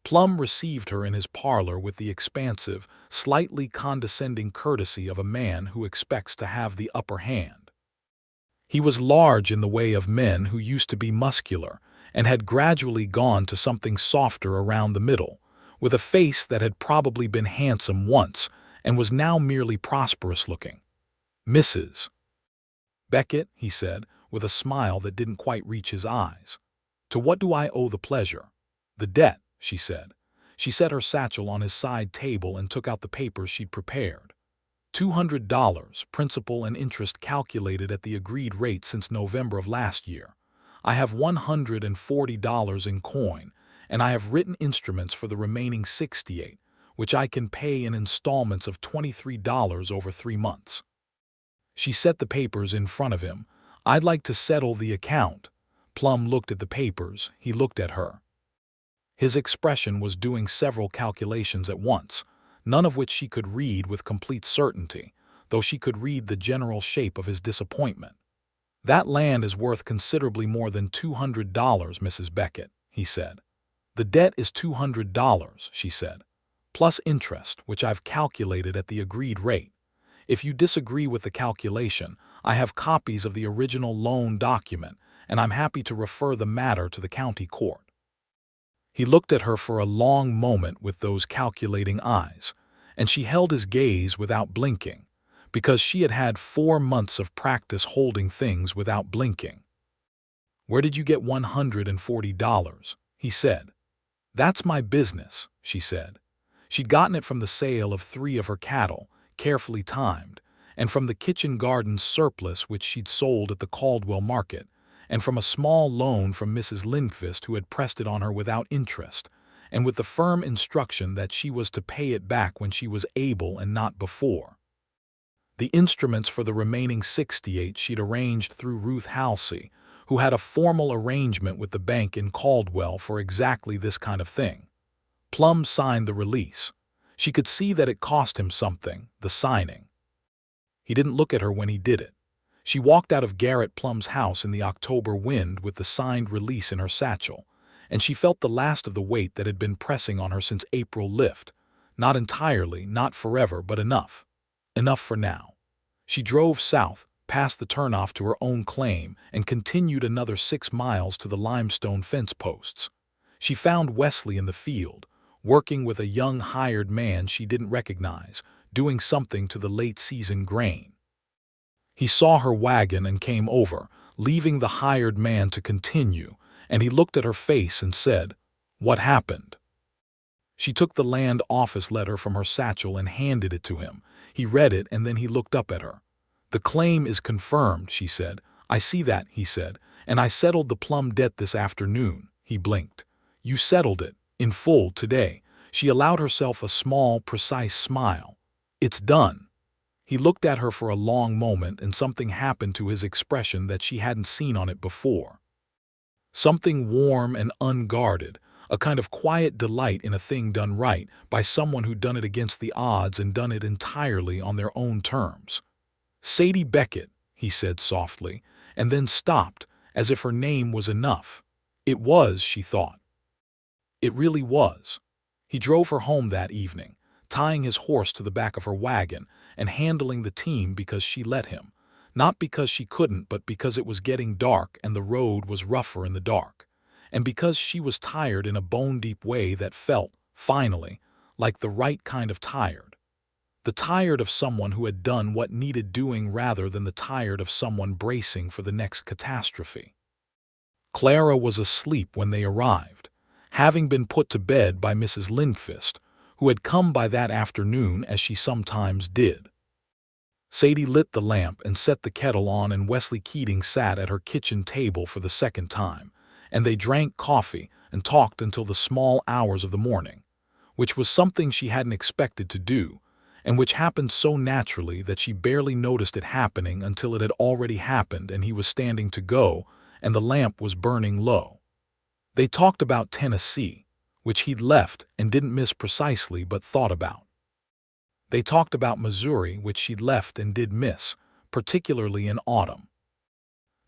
Speaker 1: Plum received her in his parlor with the expansive, slightly condescending courtesy of a man who expects to have the upper hand. He was large in the way of men who used to be muscular and had gradually gone to something softer around the middle, with a face that had probably been handsome once and was now merely prosperous-looking. "Mrs. Beckett," he said, with a smile that didn't quite reach his eyes. To what do I owe the pleasure? The debt, she said. She set her satchel on his side table and took out the papers she'd prepared. $200, principal and interest calculated at the agreed rate since November of last year. I have $140 in coin, and I have written instruments for the remaining 68, which I can pay in installments of $23 over 3 months. She set the papers in front of him. I'd like to settle the account. Plum looked at the papers. He looked at her. His expression was doing several calculations at once, none of which she could read with complete certainty, though she could read the general shape of his disappointment. That land is worth considerably more than $200, Mrs. Beckett, he said. The debt is $200, she said, plus interest, which I've calculated at the agreed rate. If you disagree with the calculation, I have copies of the original loan document, and I'm happy to refer the matter to the county court. He looked at her for a long moment with those calculating eyes, and she held his gaze without blinking, because she had had 4 months of practice holding things without blinking. Where did you get $140? He said. That's my business, she said. She'd gotten it from the sale of 3 of her cattle, carefully timed, and from the kitchen garden's surplus which she'd sold at the Caldwell market, and from a small loan from Mrs. Lindquist who had pressed it on her without interest, and with the firm instruction that she was to pay it back when she was able and not before. The instruments for the remaining 68 she'd arranged through Ruth Halsey, who had a formal arrangement with the bank in Caldwell for exactly this kind of thing. Plum signed the release. She could see that it cost him something, the signing. He didn't look at her when he did it. She walked out of Garrett Plum's house in the October wind with the signed release in her satchel, and she felt the last of the weight that had been pressing on her since April lift. Not entirely, not forever, but enough. Enough for now. She drove south, past the turnoff to her own claim, and continued another 6 miles to the limestone fence posts. She found Wesley in the field, working with a young hired man she didn't recognize, doing something to the late-season grain. He saw her wagon and came over, leaving the hired man to continue, and he looked at her face and said, "What happened?" She took the land office letter from her satchel and handed it to him. He read it and then he looked up at her. "The claim is confirmed," she said. "I see that," he said, "and I settled the Plum debt this afternoon." He blinked. "You settled it, in full, today." She allowed herself a small, precise smile. "It's done." He looked at her for a long moment, and something happened to his expression that she hadn't seen on it before. Something warm and unguarded, a kind of quiet delight in a thing done right by someone who'd done it against the odds and done it entirely on their own terms. "Sadie Beckett," he said softly, and then stopped, as if her name was enough. It was, she thought. It really was. He drove her home that evening, tying his horse to the back of her wagon and handling the team because she let him. Not because she couldn't, but because it was getting dark and the road was rougher in the dark. And because she was tired in a bone-deep way that felt, finally, like the right kind of tired. The tired of someone who had done what needed doing rather than the tired of someone bracing for the next catastrophe. Clara was asleep when they arrived, having been put to bed by Mrs. Lindquist, who had come by that afternoon as she sometimes did. Sadie lit the lamp and set the kettle on, and Wesley Keating sat at her kitchen table for the second time, and they drank coffee and talked until the small hours of the morning, which was something she hadn't expected to do, and which happened so naturally that she barely noticed it happening until it had already happened and he was standing to go and the lamp was burning low. They talked about Tennessee, which he'd left and didn't miss precisely but thought about. They talked about Missouri, which she'd left and did miss, particularly in autumn.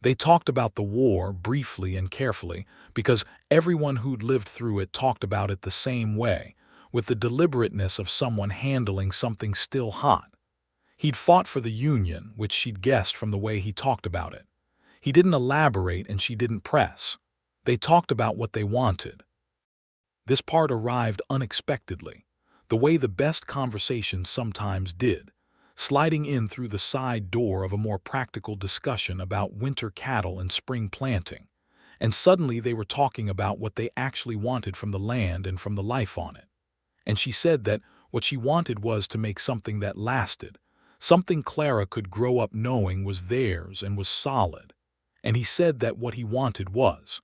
Speaker 1: They talked about the war briefly and carefully, because everyone who'd lived through it talked about it the same way, with the deliberateness of someone handling something still hot. He'd fought for the Union, which she'd guessed from the way he talked about it. He didn't elaborate and she didn't press. They talked about what they wanted. This part arrived unexpectedly, the way the best conversations sometimes did, sliding in through the side door of a more practical discussion about winter cattle and spring planting, and suddenly they were talking about what they actually wanted from the land and from the life on it. And she said that what she wanted was to make something that lasted, something Clara could grow up knowing was theirs and was solid. And he said that what he wanted was.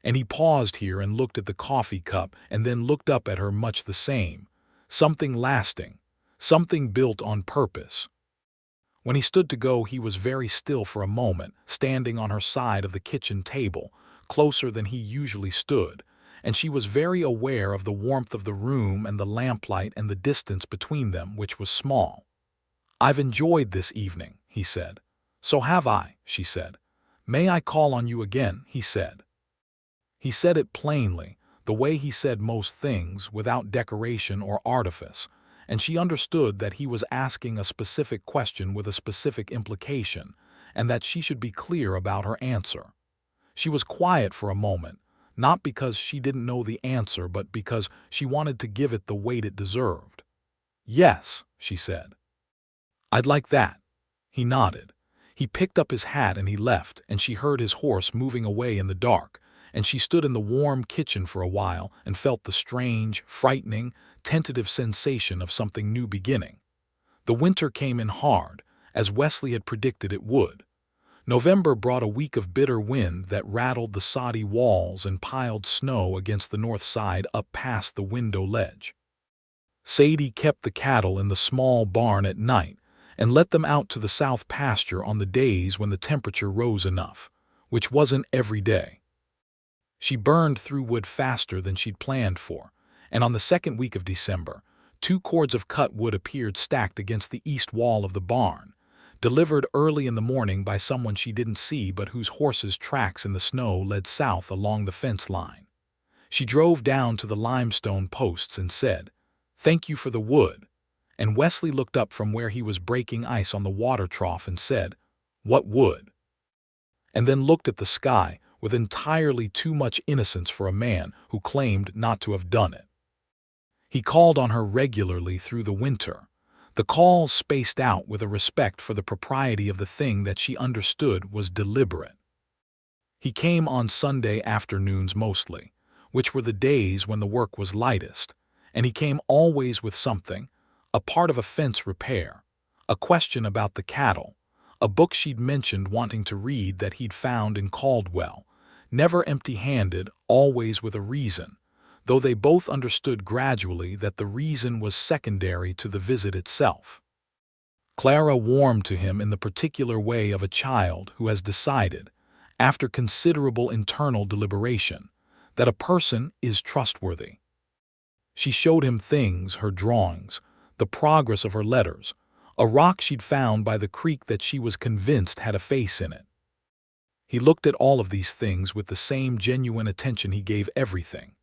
Speaker 1: And he paused here and looked at the coffee cup and then looked up at her much the same. Something lasting, something built on purpose. When he stood to go, he was very still for a moment, standing on her side of the kitchen table, closer than he usually stood, and she was very aware of the warmth of the room and the lamplight and the distance between them, which was small. "I've enjoyed this evening," he said. "So have I," she said. "May I call on you again?" he said. He said it plainly, the way he said most things, without decoration or artifice, and she understood that he was asking a specific question with a specific implication, and that she should be clear about her answer. She was quiet for a moment, not because she didn't know the answer, but because she wanted to give it the weight it deserved. "Yes," she said. "I'd like that." He nodded. He picked up his hat and he left, and she heard his horse moving away in the dark, and she stood in the warm kitchen for a while and felt the strange, frightening, tentative sensation of something new beginning. The winter came in hard, as Wesley had predicted it would. November brought a week of bitter wind that rattled the soddy walls and piled snow against the north side up past the window ledge. Sadie kept the cattle in the small barn at night and let them out to the south pasture on the days when the temperature rose enough, which wasn't every day. She burned through wood faster than she'd planned for, and on the second week of December, 2 cords of cut wood appeared stacked against the east wall of the barn, delivered early in the morning by someone she didn't see but whose horse's tracks in the snow led south along the fence line. She drove down to the limestone posts and said, "Thank you for the wood," and Wesley looked up from where he was breaking ice on the water trough and said, "What wood?" and then looked at the sky with entirely too much innocence for a man who claimed not to have done it. He called on her regularly through the winter, the calls spaced out with a respect for the propriety of the thing that she understood was deliberate. He came on Sunday afternoons mostly, which were the days when the work was lightest, and he came always with something, a part of a fence repair, a question about the cattle, a book she'd mentioned wanting to read that he'd found in Caldwell, never empty-handed, always with a reason, though they both understood gradually that the reason was secondary to the visit itself. Clara warmed to him in the particular way of a child who has decided, after considerable internal deliberation, that a person is trustworthy. She showed him things, her drawings, the progress of her letters, a rock she'd found by the creek that she was convinced had a face in it. He looked at all of these things with the same genuine attention he gave everything.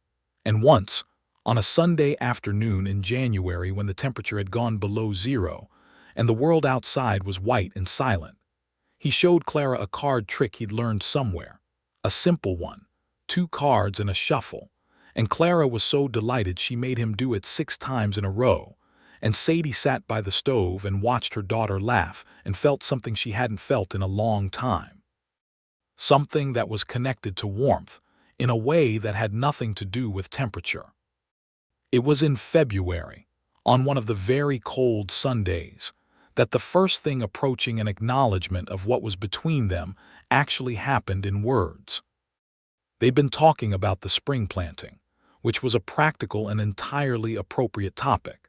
Speaker 1: And once, on a Sunday afternoon in January when the temperature had gone below 0 and the world outside was white and silent, he showed Clara a card trick he'd learned somewhere, a simple one, 2 cards and a shuffle, and Clara was so delighted she made him do it 6 times in a row, and Sadie sat by the stove and watched her daughter laugh and felt something she hadn't felt in a long time. Something that was connected to warmth, in a way that had nothing to do with temperature. It was in February, on one of the very cold Sundays, that the first thing approaching an acknowledgement of what was between them actually happened in words. They'd been talking about the spring planting, which was a practical and entirely appropriate topic,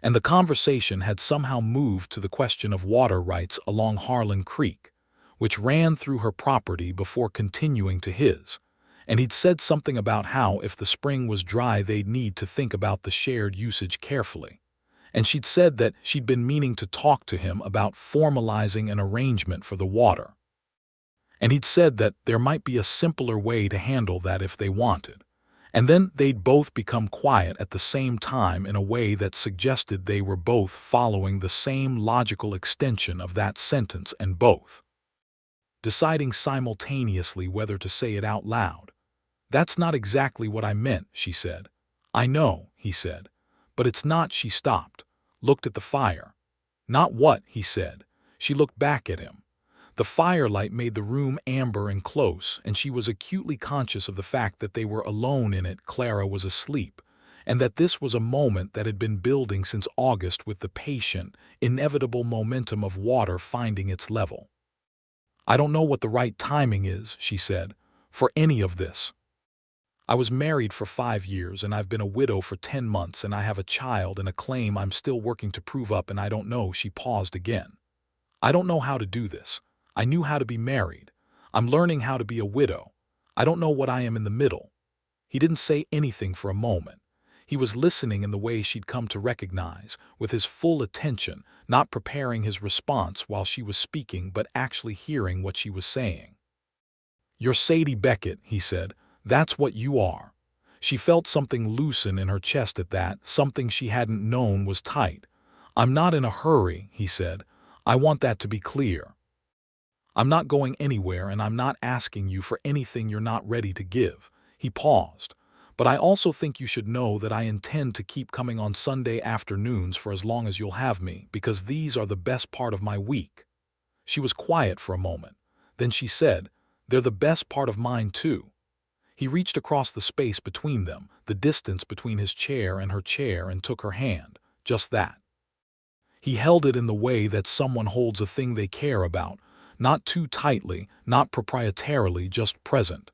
Speaker 1: and the conversation had somehow moved to the question of water rights along Harlan Creek, which ran through her property before continuing to his, and he'd said something about how if the spring was dry they'd need to think about the shared usage carefully, and she'd said that she'd been meaning to talk to him about formalizing an arrangement for the water. And he'd said that there might be a simpler way to handle that if they wanted, and then they'd both become quiet at the same time in a way that suggested they were both following the same logical extension of that sentence and both deciding simultaneously whether to say it out loud. "That's not exactly what I meant," she said. "I know," he said. "But it's not." She stopped, looked at the fire. "Not what?" he said. She looked back at him. The firelight made the room amber and close, and she was acutely conscious of the fact that they were alone in it. Clara was asleep, and that this was a moment that had been building since August with the patient, inevitable momentum of water finding its level. "I don't know what the right timing is," she said, "for any of this. I was married for 5 years, and I've been a widow for 10 months, and I have a child and a claim I'm still working to prove up, and I don't know." She paused again. "I don't know how to do this. I knew how to be married. I'm learning how to be a widow. I don't know what I am in the middle." He didn't say anything for a moment. He was listening in the way she'd come to recognize, with his full attention, not preparing his response while she was speaking but actually hearing what she was saying. "You're Sadie Beckett," he said. "That's what you are." She felt something loosen in her chest at that, something she hadn't known was tight. "I'm not in a hurry," he said. "I want that to be clear. I'm not going anywhere, and I'm not asking you for anything you're not ready to give." He paused. "But I also think you should know that I intend to keep coming on Sunday afternoons for as long as you'll have me, because these are the best part of my week." She was quiet for a moment. Then she said, "They're the best part of mine, too." He reached across the space between them, the distance between his chair and her chair, and took her hand. Just that. He held it in the way that someone holds a thing they care about, not too tightly, not proprietarily, just present.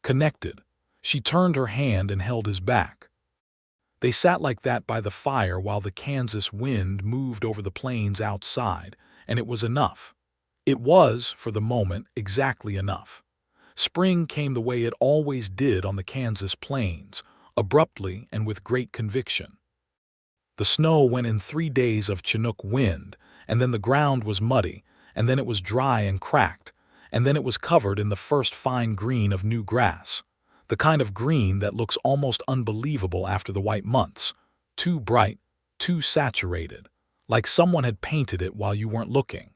Speaker 1: Connected. She turned her hand and held his back. They sat like that by the fire while the Kansas wind moved over the plains outside, and it was enough. It was, for the moment, exactly enough. Spring came the way it always did on the Kansas plains, abruptly and with great conviction. The snow went in 3 days of Chinook wind, and then the ground was muddy, and then it was dry and cracked, and then it was covered in the first fine green of new grass, the kind of green that looks almost unbelievable after the white months, too bright, too saturated, like someone had painted it while you weren't looking.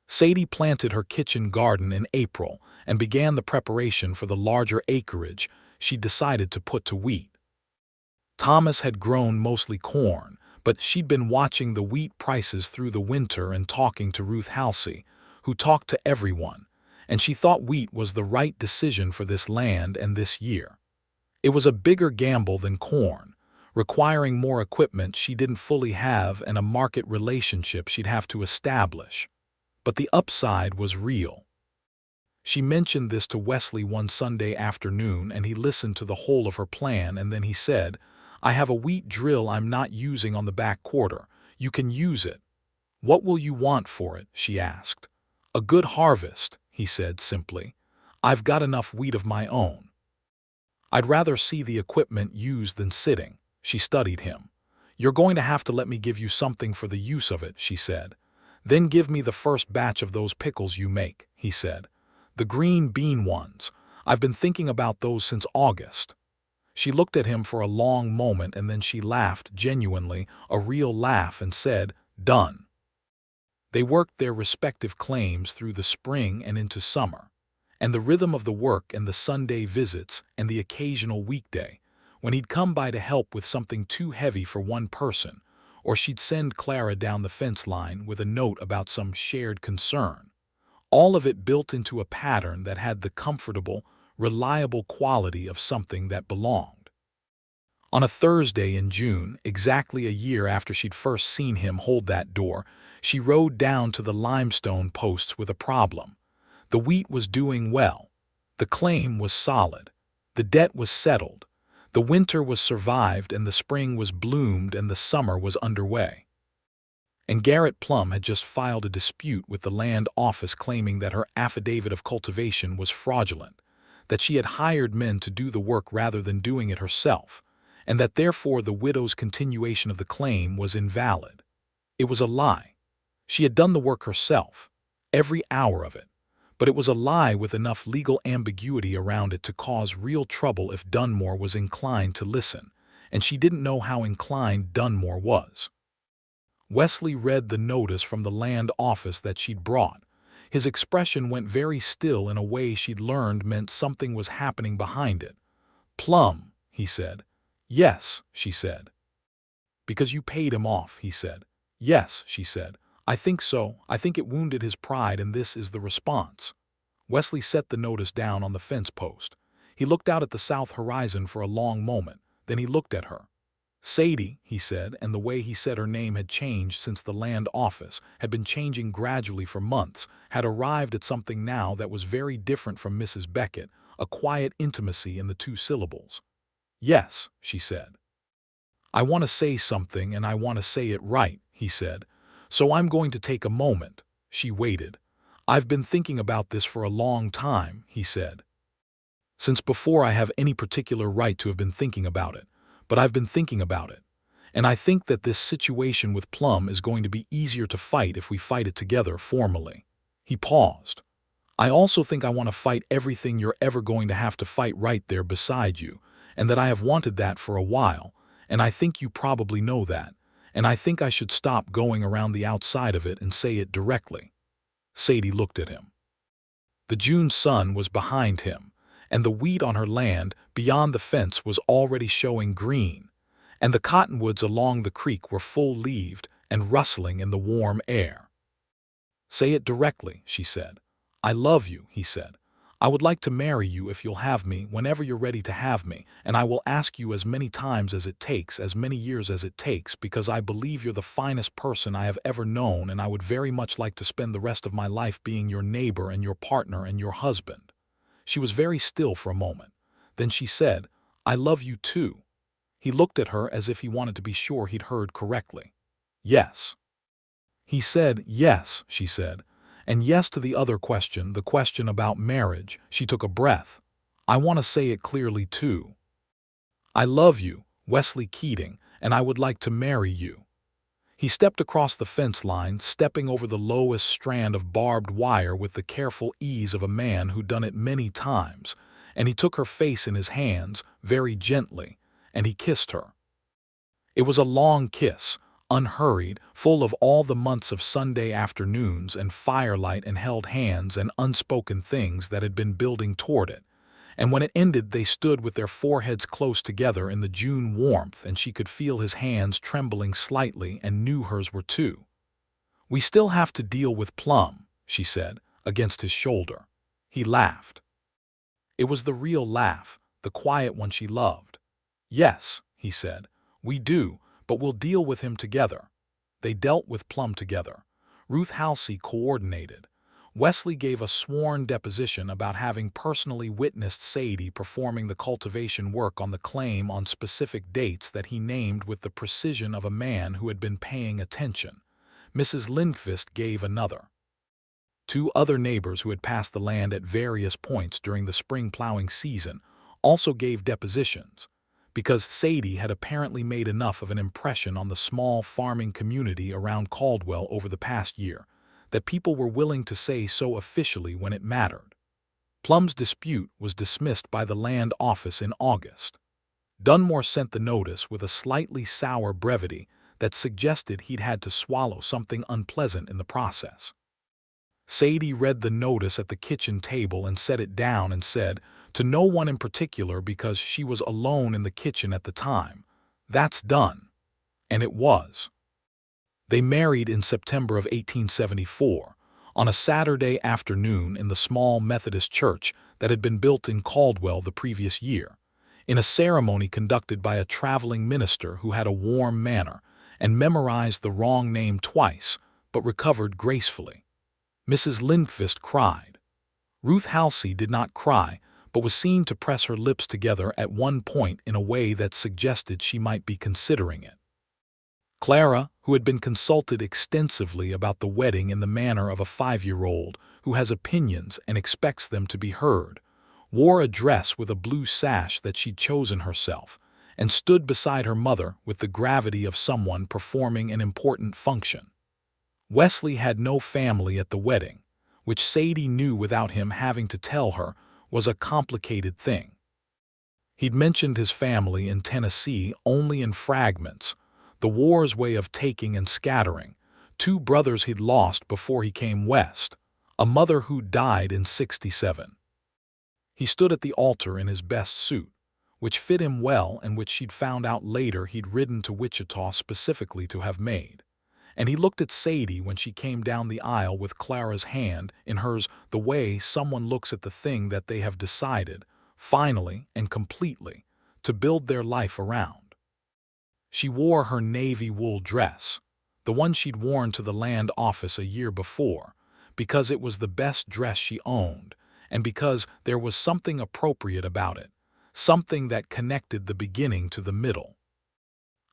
Speaker 1: Sadie planted her kitchen garden in April and began the preparation for the larger acreage she decided to put to wheat. Thomas had grown mostly corn, but she'd been watching the wheat prices through the winter and talking to Ruth Halsey, who talked to everyone, and she thought wheat was the right decision for this land and this year. It was a bigger gamble than corn, requiring more equipment she didn't fully have and a market relationship she'd have to establish. But the upside was real. She mentioned this to Wesley one Sunday afternoon, and he listened to the whole of her plan, and then he said, "I have a wheat drill I'm not using on the back quarter. You can use it." "What will you want for it?" she asked. "A good harvest," he said simply. "I've got enough wheat of my own." "I'd rather see the equipment used than sitting." She studied him. "You're going to have to let me give you something for the use of it," she said. "Then give me the first batch of those pickles you make," he said. "The green bean ones. I've been thinking about those since August." She looked at him for a long moment, and then she laughed genuinely, a real laugh, and said, "Done." They worked their respective claims through the spring and into summer, and the rhythm of the work and the Sunday visits and the occasional weekday, when he'd come by to help with something too heavy for one person, or she'd send Clara down the fence line with a note about some shared concern. All of it built into a pattern that had the comfortable, reliable quality of something that belonged. On a Thursday in June, exactly a year after she'd first seen him hold that door, she rode down to the limestone posts with a problem. The wheat was doing well. The claim was solid. The debt was settled. The winter was survived, and the spring was bloomed, and the summer was underway. And Garrett Plum had just filed a dispute with the land office claiming that her affidavit of cultivation was fraudulent, that she had hired men to do the work rather than doing it herself, and that therefore the widow's continuation of the claim was invalid. It was a lie. She had done the work herself, every hour of it, but it was a lie with enough legal ambiguity around it to cause real trouble if Dunmore was inclined to listen, and she didn't know how inclined Dunmore was. Wesley read the notice from the land office that she'd brought. His expression went very still in a way she'd learned meant something was happening behind it. "Plum," he said. "Yes," she said. "Because you paid him off," he said. "Yes," she said. I think so. I think it wounded his pride, and this is the response. Wesley set the notice down on the fence post. He looked out at the south horizon for a long moment. Then he looked at her. Sadie, he said, and the way he said her name had changed since the land office, had been changing gradually for months, had arrived at something now that was very different from Mrs. Beckett, a quiet intimacy in the two syllables. Yes, she said. I want to say something, and I want to say it right, he said. So I'm going to take a moment. She waited. I've been thinking about this for a long time, he said. Since before I have any particular right to have been thinking about it. But I've been thinking about it. And I think that this situation with Plum is going to be easier to fight if we fight it together formally. He paused. I also think I want to fight everything you're ever going to have to fight right there beside you, and that I have wanted that for a while, and I think you probably know that, and I think I should stop going around the outside of it and say it directly. Sadie looked at him. The June sun was behind him, and the wheat on her land beyond the fence was already showing green, and the cottonwoods along the creek were full-leaved and rustling in the warm air. Say it directly, she said. I love you, he said. I would like to marry you if you'll have me whenever you're ready to have me, and I will ask you as many times as it takes, as many years as it takes, because I believe you're the finest person I have ever known, and I would very much like to spend the rest of my life being your neighbor and your partner and your husband. She was very still for a moment. Then she said, I love you too. He looked at her as if he wanted to be sure he'd heard correctly. Yes. He said, yes, she said. And yes to the other question, the question about marriage. She took a breath. I want to say it clearly too. I love you, Wesley Keating, and I would like to marry you. He stepped across the fence line, stepping over the lowest strand of barbed wire with the careful ease of a man who'd done it many times, and he took her face in his hands, very gently, and he kissed her. It was a long kiss, unhurried, full of all the months of Sunday afternoons and firelight and held hands and unspoken things that had been building toward it. And when it ended, they stood with their foreheads close together in the June warmth, and she could feel his hands trembling slightly and knew hers were too. We still have to deal with Plum, she said, against his shoulder. He laughed. It was the real laugh, the quiet one she loved. Yes, he said, we do, but we'll deal with him together. They dealt with Plum together. Ruth Halsey coordinated. Wesley gave a sworn deposition about having personally witnessed Sadie performing the cultivation work on the claim on specific dates that he named with the precision of a man who had been paying attention. Mrs. Lindqvist gave another. 2 other neighbors who had passed the land at various points during the spring plowing season also gave depositions, because Sadie had apparently made enough of an impression on the small farming community around Caldwell over the past year that people were willing to say so officially when it mattered. Plum's dispute was dismissed by the land office in August. Dunmore sent the notice with a slightly sour brevity that suggested he'd had to swallow something unpleasant in the process. Sadie read the notice at the kitchen table and set it down and said, to no one in particular because she was alone in the kitchen at the time, "That's done." And it was. They married in September of 1874, on a Saturday afternoon in the small Methodist church that had been built in Caldwell the previous year, in a ceremony conducted by a traveling minister who had a warm manner and memorized the wrong name twice, but recovered gracefully. Mrs. Lindqvist cried. Ruth Halsey did not cry, but was seen to press her lips together at one point in a way that suggested she might be considering it. Clara, who had been consulted extensively about the wedding in the manner of a 5-year-old who has opinions and expects them to be heard, wore a dress with a blue sash that she'd chosen herself, and stood beside her mother with the gravity of someone performing an important function. Wesley had no family at the wedding, which Sadie knew without him having to tell her was a complicated thing. He'd mentioned his family in Tennessee only in fragments, the war's way of taking and scattering, 2 brothers he'd lost before he came west, a mother who died in '67. He stood at the altar in his best suit, which fit him well and which she'd found out later he'd ridden to Wichita specifically to have made, And he looked at Sadie when she came down the aisle with Clara's hand in hers, the way someone looks at the thing that they have decided, finally and completely, to build their life around. She wore her navy wool dress, the one she'd worn to the land office a year before, because it was the best dress she owned, and because there was something appropriate about it, something that connected the beginning to the middle.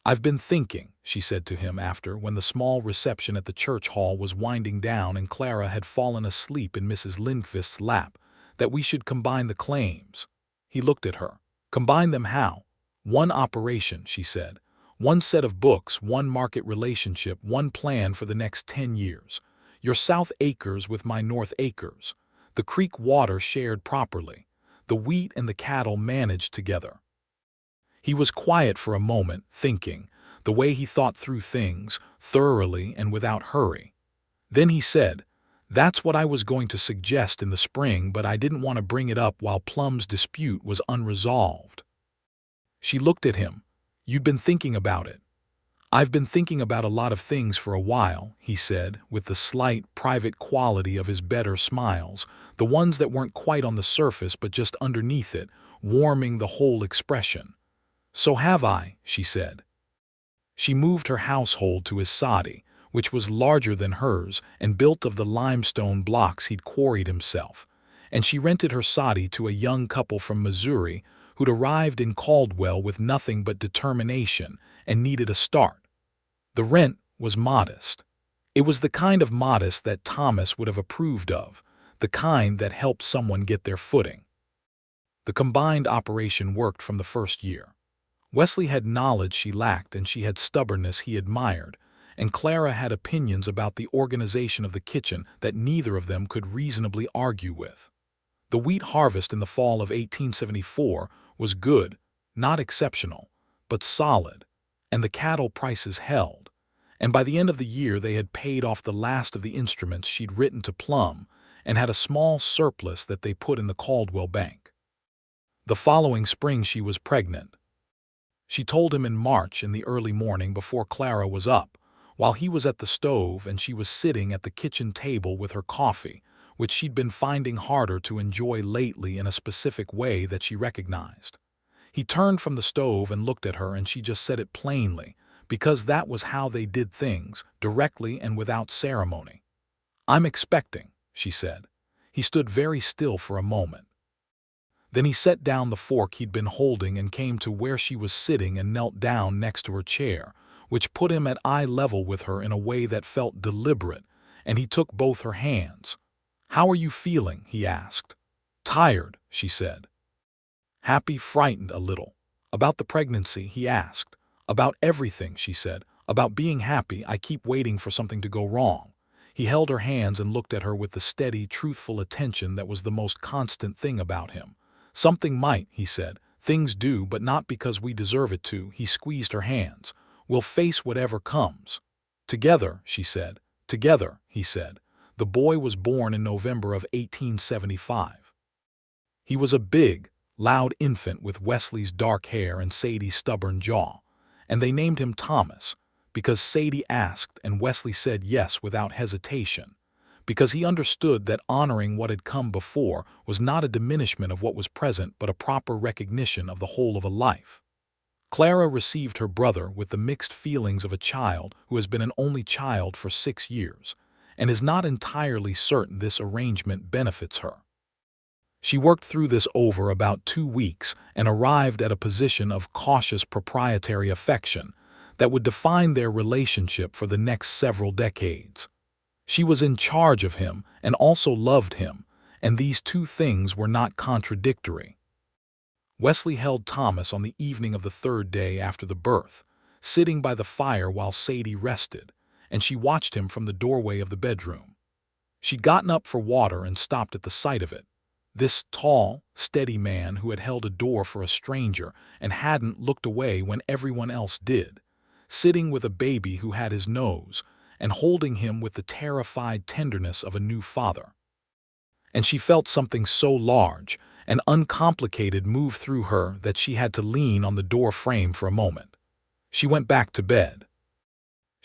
Speaker 1: "I've been thinking," she said to him after, when the small reception at the church hall was winding down and Clara had fallen asleep in Mrs. Lindqvist's lap, "that we should combine the claims." He looked at her. "Combine them how?" "One operation," she said. "One set of books, one market relationship, one plan for the next 10 years. Your South acres with my North acres. The creek water shared properly. The wheat and the cattle managed together." He was quiet for a moment, thinking, the way he thought through things, thoroughly and without hurry. Then he said, "That's what I was going to suggest in the spring, but I didn't want to bring it up while Plum's dispute was unresolved." She looked at him. "You'd been thinking about it." "I've been thinking about a lot of things for a while," he said, with the slight, private quality of his better smiles, the ones that weren't quite on the surface but just underneath it, warming the whole expression. "So have I," she said. She moved her household to his Sadie, which was larger than hers and built of the limestone blocks he'd quarried himself, and she rented her Sadie to a young couple from Missouri who'd arrived in Caldwell with nothing but determination and needed a start. The rent was modest. It was the kind of modest that Thomas would have approved of, the kind that helped someone get their footing. The combined operation worked from the first year. Wesley had knowledge she lacked and she had stubbornness he admired, and Clara had opinions about the organization of the kitchen that neither of them could reasonably argue with. The wheat harvest in the fall of 1874 was good, not exceptional, but solid, and the cattle prices held, and by the end of the year they had paid off the last of the instruments she'd written to Plum and had a small surplus that they put in the Caldwell Bank. The following spring she was pregnant. She told him in March in the early morning before Clara was up, while he was at the stove and she was sitting at the kitchen table with her coffee, which she'd been finding harder to enjoy lately in a specific way that she recognized. He turned from the stove and looked at her and she just said it plainly, because that was how they did things, directly and without ceremony. "I'm expecting," she said. He stood very still for a moment. Then he set down the fork he'd been holding and came to where she was sitting and knelt down next to her chair, which put him at eye level with her in a way that felt deliberate, and he took both her hands. "How are you feeling?" he asked. "Tired," she said. "Happy?" "Frightened a little." "About the pregnancy?" he asked. "About everything," she said. "About being happy. I keep waiting for something to go wrong." He held her hands and looked at her with the steady, truthful attention that was the most constant thing about him. "Something might," he said. "Things do, but not because we deserve it to." He squeezed her hands. "We'll face whatever comes." "Together," she said. "Together," he said. The boy was born in November of 1875. He was a big, loud infant with Wesley's dark hair and Sadie's stubborn jaw, and they named him Thomas, because Sadie asked and Wesley said yes without hesitation, because he understood that honoring what had come before was not a diminishment of what was present but a proper recognition of the whole of a life. Clara received her brother with the mixed feelings of a child who has been an only child for 6 years, and is not entirely certain this arrangement benefits her. She worked through this over about 2 weeks and arrived at a position of cautious proprietary affection that would define their relationship for the next several decades. She was in charge of him and also loved him, and these two things were not contradictory. Wesley held Thomas on the evening of the 3rd day after the birth, sitting by the fire while Sadie rested, and she watched him from the doorway of the bedroom. She'd gotten up for water and stopped at the sight of it. This tall, steady man who had held a door for a stranger and hadn't looked away when everyone else did, sitting with a baby who had his nose, and holding him with the terrified tenderness of a new father. And she felt something so large and uncomplicated move through her that she had to lean on the door frame for a moment. She went back to bed.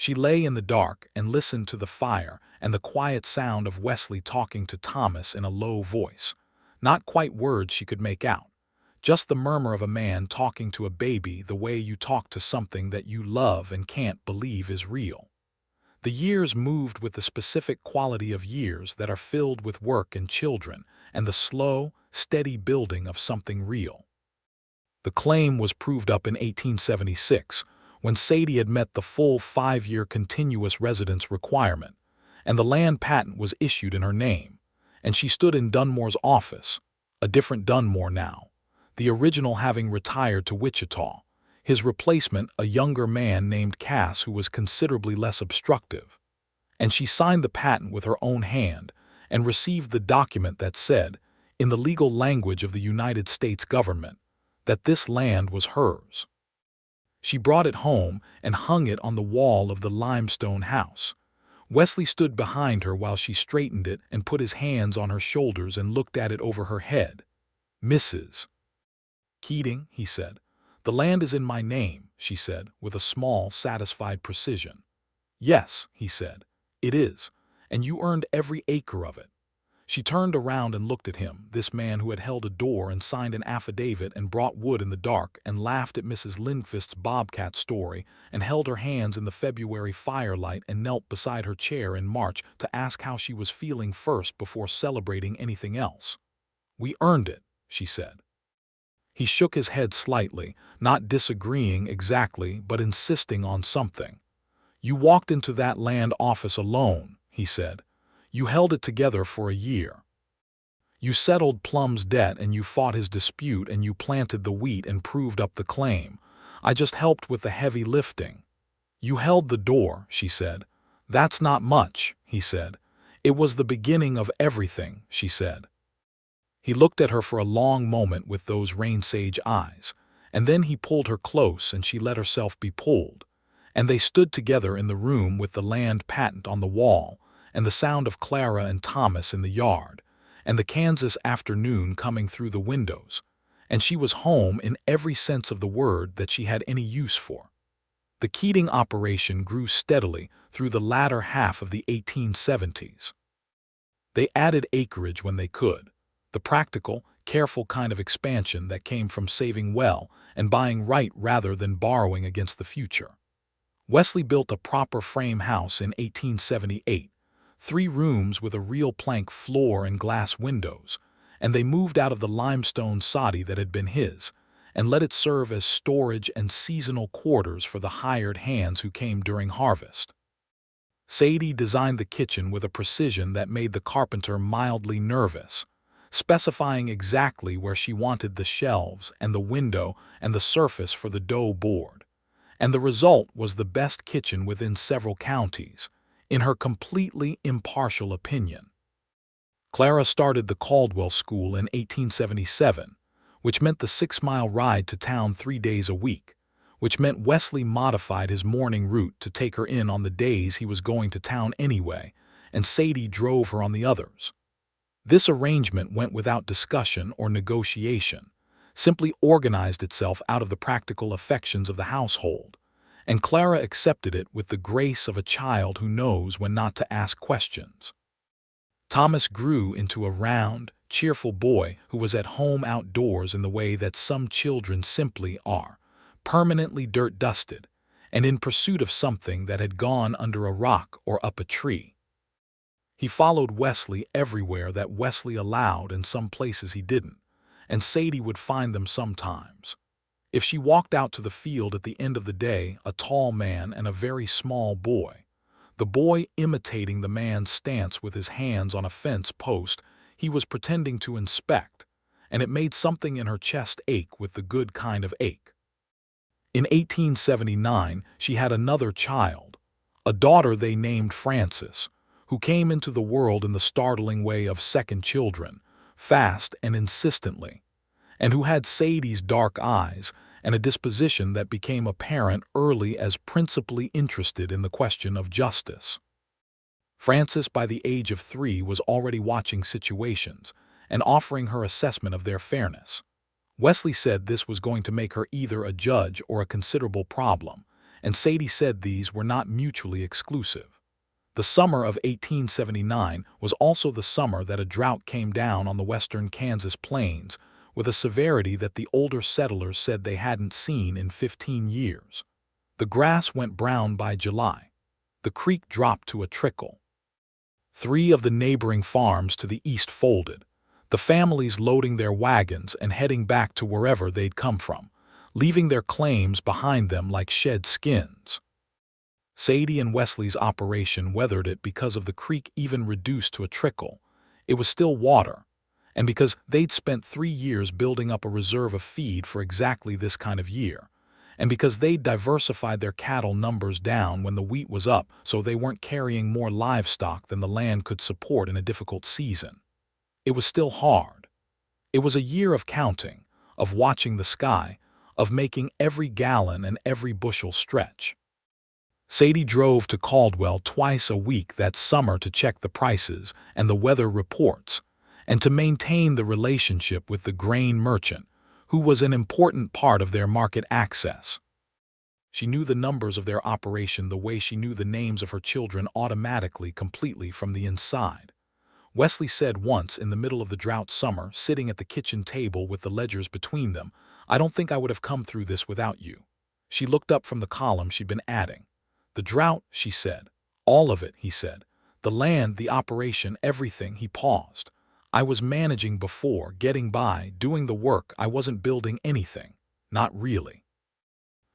Speaker 1: She lay in the dark and listened to the fire and the quiet sound of Wesley talking to Thomas in a low voice. Not quite words she could make out, just the murmur of a man talking to a baby the way you talk to something that you love and can't believe is real. The years moved with the specific quality of years that are filled with work and children and the slow, steady building of something real. The claim was proved up in 1876, when Sadie had met the full 5-year continuous residence requirement, and the land patent was issued in her name, and she stood in Dunmore's office, a different Dunmore now, the original having retired to Wichita, his replacement a younger man named Cass who was considerably less obstructive. And she signed the patent with her own hand and received the document that said, in the legal language of the United States government, that this land was hers. She brought it home and hung it on the wall of the limestone house. Wesley stood behind her while she straightened it and put his hands on her shoulders and looked at it over her head. "Mrs. Keating," he said. "The land is in my name," she said, with a small, satisfied precision. "Yes," he said, "it is, and you earned every acre of it." She turned around and looked at him, this man who had held a door and signed an affidavit and brought wood in the dark, and laughed at Mrs. Lindquist's bobcat story, and held her hands in the February firelight and knelt beside her chair in March to ask how she was feeling first before celebrating anything else. "We earned it," she said. He shook his head slightly, not disagreeing exactly but insisting on something. "You walked into that land office alone," he said. "You held it together for a year. You settled Plum's debt and you fought his dispute and you planted the wheat and proved up the claim. I just helped with the heavy lifting." "You held the door," she said. "That's not much," he said. "It was the beginning of everything," she said. He looked at her for a long moment with those rain-sage eyes, and then he pulled her close and she let herself be pulled, and they stood together in the room with the land patent on the wall, and the sound of Clara and Thomas in the yard, and the Kansas afternoon coming through the windows, and she was home in every sense of the word that she had any use for. The Keating operation grew steadily through the latter half of the 1870s. They added acreage when they could, the practical, careful kind of expansion that came from saving well and buying right rather than borrowing against the future. Wesley built a proper frame house in 1878, 3 rooms with a real plank floor and glass windows, and they moved out of the limestone soddy that had been his, and let it serve as storage and seasonal quarters for the hired hands who came during harvest. Sadie designed the kitchen with a precision that made the carpenter mildly nervous, specifying exactly where she wanted the shelves and the window and the surface for the dough board. And the result was the best kitchen within several counties, in her completely impartial opinion. Clara started the Caldwell School in 1877, which meant the 6-mile ride to town 3 days a week, which meant Wesley modified his morning route to take her in on the days he was going to town anyway, and Sadie drove her on the others. This arrangement went without discussion or negotiation, simply organized itself out of the practical affections of the household, and Clara accepted it with the grace of a child who knows when not to ask questions. Thomas grew into a round, cheerful boy who was at home outdoors in the way that some children simply are, permanently dirt-dusted, and in pursuit of something that had gone under a rock or up a tree. He followed Wesley everywhere that Wesley allowed and some places he didn't, and Sadie would find them sometimes. If she walked out to the field at the end of the day, a tall man and a very small boy, the boy imitating the man's stance with his hands on a fence post he was pretending to inspect, and it made something in her chest ache with the good kind of ache. In 1879, she had another child, a daughter they named Frances, who came into the world in the startling way of second children, fast and insistently, and who had Sadie's dark eyes and a disposition that became apparent early as principally interested in the question of justice. Frances, by the age of 3, was already watching situations and offering her assessment of their fairness. Wesley said this was going to make her either a judge or a considerable problem, and Sadie said these were not mutually exclusive. The summer of 1879 was also the summer that a drought came down on the western Kansas plains with a severity that the older settlers said they hadn't seen in 15 years. The grass went brown by July. The creek dropped to a trickle. 3 of the neighboring farms to the east folded, the families loading their wagons and heading back to wherever they'd come from, leaving their claims behind them like shed skins. Sadie and Wesley's operation weathered it because of the creek even reduced to a trickle. It was still water, and because they'd spent 3 years building up a reserve of feed for exactly this kind of year, and because they'd diversified their cattle numbers down when the wheat was up so they weren't carrying more livestock than the land could support in a difficult season. It was still hard. It was a year of counting, of watching the sky, of making every gallon and every bushel stretch. Sadie drove to Caldwell twice a week that summer to check the prices and the weather reports, and to maintain the relationship with the grain merchant, who was an important part of their market access. She knew the numbers of their operation the way she knew the names of her children automatically, completely from the inside. Wesley said once in the middle of the drought summer, sitting at the kitchen table with the ledgers between them, "I don't think I would have come through this without you." She looked up from the column she'd been adding. "The drought," she said. "All of it," he said. "The land, the operation, everything." He paused. "I was managing before, getting by, doing the work. I wasn't building anything. Not really."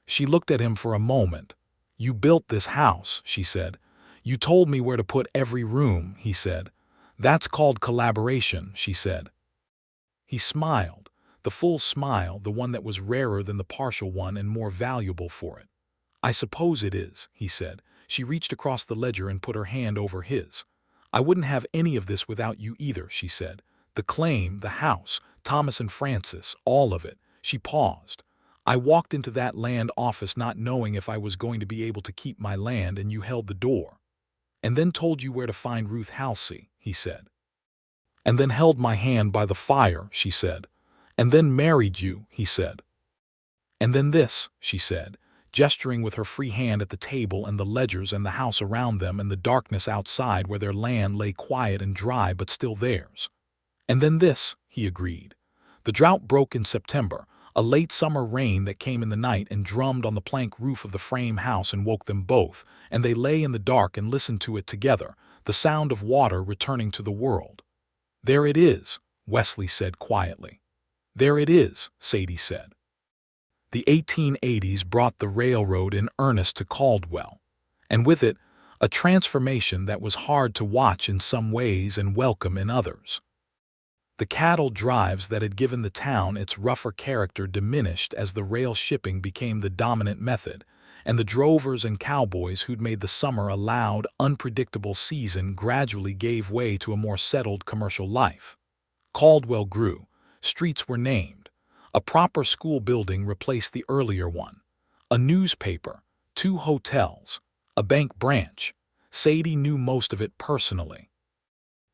Speaker 1: She looked at him for a moment. "You built this house," she said. "You told me where to put every room," he said. "That's called collaboration," she said. He smiled, the full smile, the one that was rarer than the partial one and more valuable for it. "I suppose it is," he said. She reached across the ledger and put her hand over his. "I wouldn't have any of this without you either," she said. "The claim, the house, Thomas and Francis, all of it." She paused. "I walked into that land office not knowing if I was going to be able to keep my land, and you held the door. And then told you where to find Ruth Halsey," he said. "And then held my hand by the fire," she said. "And then married you," he said. "And then this," she said, gesturing with her free hand at the table and the ledgers and the house around them and the darkness outside where their land lay quiet and dry but still theirs. "And then this," he agreed. The drought broke in September, a late summer rain that came in the night and drummed on the plank roof of the frame house and woke them both, and they lay in the dark and listened to it together, the sound of water returning to the world. "There it is," Wesley said quietly. "There it is," Sadie said. The 1880s brought the railroad in earnest to Caldwell, and with it, a transformation that was hard to watch in some ways and welcome in others. The cattle drives that had given the town its rougher character diminished as the rail shipping became the dominant method, and the drovers and cowboys who'd made the summer a loud, unpredictable season gradually gave way to a more settled commercial life. Caldwell grew. Streets were named. A proper school building replaced the earlier one. A newspaper, 2 hotels, a bank branch. Sadie knew most of it personally.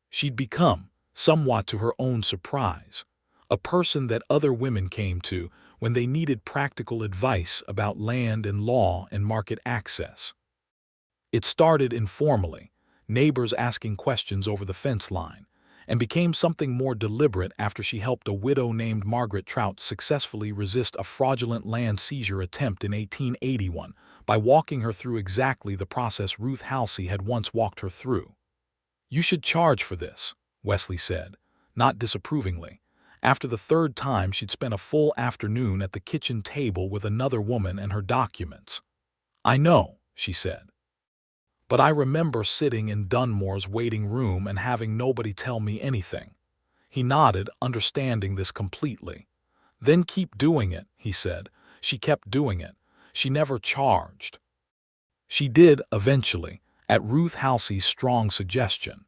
Speaker 1: She'd become, somewhat to her own surprise, a person that other women came to when they needed practical advice about land and law and market access. It started informally, neighbors asking questions over the fence line, and became something more deliberate after she helped a widow named Margaret Trout successfully resist a fraudulent land seizure attempt in 1881 by walking her through exactly the process Ruth Halsey had once walked her through. "You should charge for this," Wesley said, not disapprovingly. After the 3rd time she'd spent a full afternoon at the kitchen table with another woman and her documents. "I know," she said. "But I remember sitting in Dunmore's waiting room and having nobody tell me anything." He nodded, understanding this completely. "Then keep doing it," he said. She kept doing it. She never charged. She did, eventually, at Ruth Halsey's strong suggestion,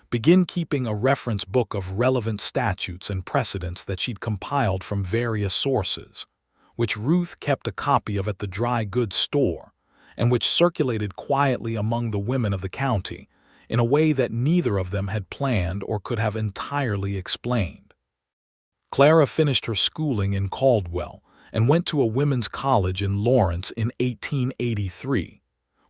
Speaker 1: begin keeping a reference book of relevant statutes and precedents that she'd compiled from various sources, which Ruth kept a copy of at the dry goods store, and which circulated quietly among the women of the county in a way that neither of them had planned or could have entirely explained. Clara finished her schooling in Caldwell and went to a women's college in Lawrence in 1883,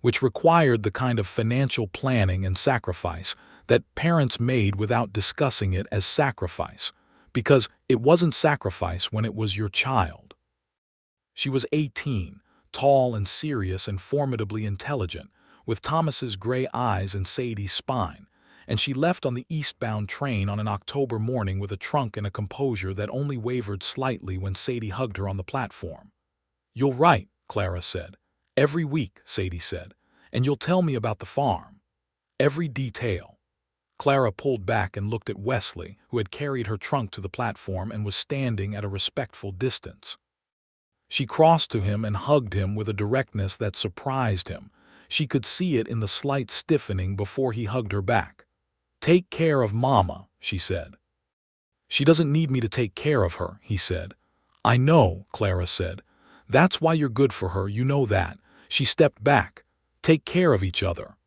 Speaker 1: which required the kind of financial planning and sacrifice that parents made without discussing it as sacrifice, because it wasn't sacrifice when it was your child. She was 18, tall and serious and formidably intelligent, with Thomas's gray eyes and Sadie's spine, and she left on the eastbound train on an October morning with a trunk and a composure that only wavered slightly when Sadie hugged her on the platform. "You'll write," Clara said. "Every week," Sadie said, "and you'll tell me about the farm. Every detail." Clara pulled back and looked at Wesley, who had carried her trunk to the platform and was standing at a respectful distance. She crossed to him and hugged him with a directness that surprised him. She could see it in the slight stiffening before he hugged her back. "Take care of Mama," she said. "She doesn't need me to take care of her," he said. "I know," Clara said. "That's why you're good for her, you know that." She stepped back. "Take care of each other."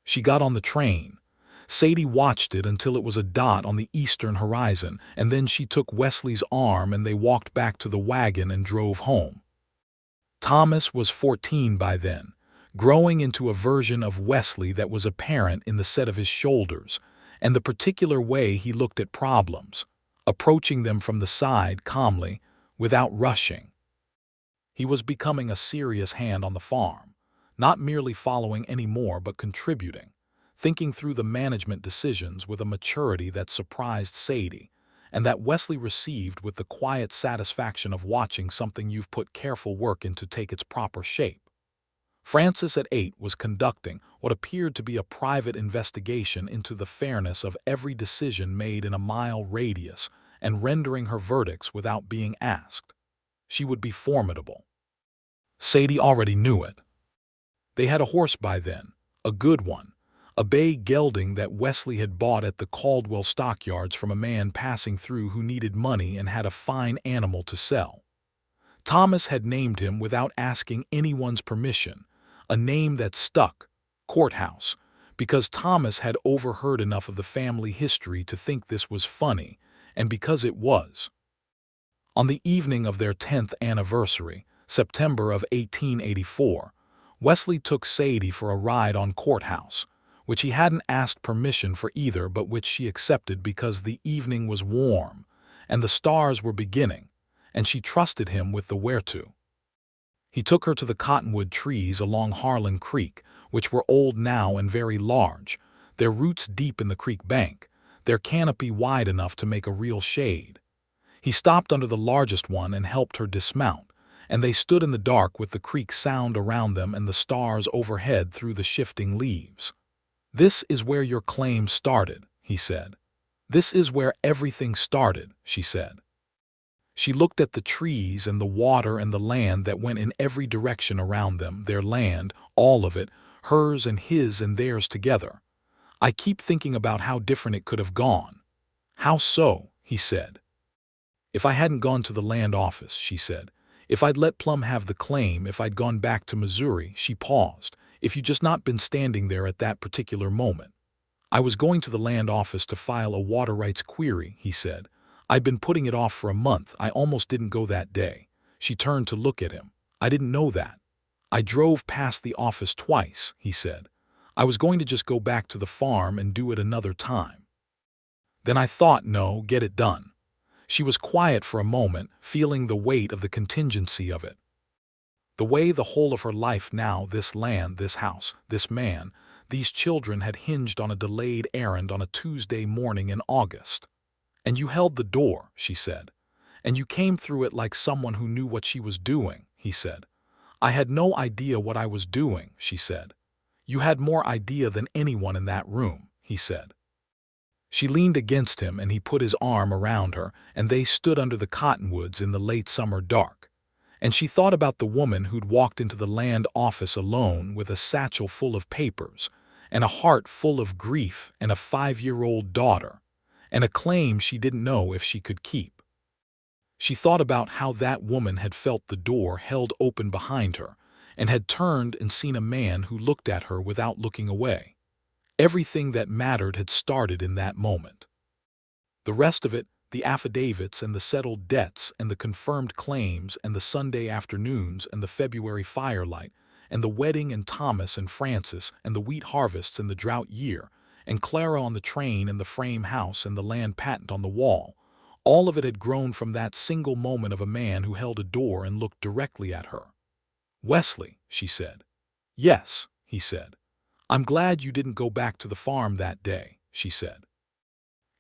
Speaker 1: She got on the train. Sadie watched it until it was a dot on the eastern horizon, and then she took Wesley's arm and they walked back to the wagon and drove home. Thomas was 14 by then, growing into a version of Wesley that was apparent in the set of his shoulders and the particular way he looked at problems, approaching them from the side calmly, without rushing. He was becoming a serious hand on the farm, not merely following anymore but contributing, thinking through the management decisions with a maturity that surprised Sadie, and that Wesley received with the quiet satisfaction of watching something you've put careful work into take its proper shape. Frances at 8 was conducting what appeared to be a private investigation into the fairness of every decision made in a mile radius and rendering her verdicts without being asked. She would be formidable. Sadie already knew it. They had a horse by then, a good one, a bay gelding that Wesley had bought at the Caldwell stockyards from a man passing through who needed money and had a fine animal to sell. Thomas had named him without asking anyone's permission, a name that stuck, Courthouse, because Thomas had overheard enough of the family history to think this was funny, and because it was. On the evening of their 10th anniversary, September of 1884, Wesley took Sadie for a ride on Courthouse, which he hadn't asked permission for either but which she accepted because the evening was warm and the stars were beginning, and she trusted him with the where-to. He took her to the cottonwood trees along Harlan Creek, which were old now and very large, their roots deep in the creek bank, their canopy wide enough to make a real shade. He stopped under the largest one and helped her dismount, and they stood in the dark with the creek sound around them and the stars overhead through the shifting leaves. "This is where your claim started," he said. "This is where everything started," she said. She looked at the trees and the water and the land that went in every direction around them, their land, all of it, hers and his and theirs together. "I keep thinking about how different it could have gone." "How so?" he said. "If I hadn't gone to the land office," she said. "If I'd let Plum have the claim, if I'd gone back to Missouri," she paused, "if you'd just not been standing there at that particular moment." "I was going to the land office to file a water rights query," he said. "I'd been putting it off for a month. I almost didn't go that day." She turned to look at him. "I didn't know that. I drove past the office twice," he said. "I was going to just go back to the farm and do it another time. Then I thought, no, get it done." She was quiet for a moment, feeling the weight of the contingency of it. The way the whole of her life now, this land, this house, this man, these children had hinged on a delayed errand on a Tuesday morning in August. "And you held the door," she said. "And you came through it like someone who knew what she was doing," he said. "I had no idea what I was doing," she said. "You had more idea than anyone in that room," he said. She leaned against him and he put his arm around her, and they stood under the cottonwoods in the late summer dark. And she thought about the woman who'd walked into the land office alone with a satchel full of papers, and a heart full of grief, and a 5-year-old daughter, and a claim she didn't know if she could keep. She thought about how that woman had felt the door held open behind her, and had turned and seen a man who looked at her without looking away. Everything that mattered had started in that moment. The rest of it, the affidavits and the settled debts and the confirmed claims and the Sunday afternoons and the February firelight and the wedding and Thomas and Frances and the wheat harvests and the drought year and Clara on the train and the frame house and the land patent on the wall, all of it had grown from that single moment of a man who held a door and looked directly at her. "Wesley," she said. "Yes," he said. "I'm glad you didn't go back to the farm that day," she said.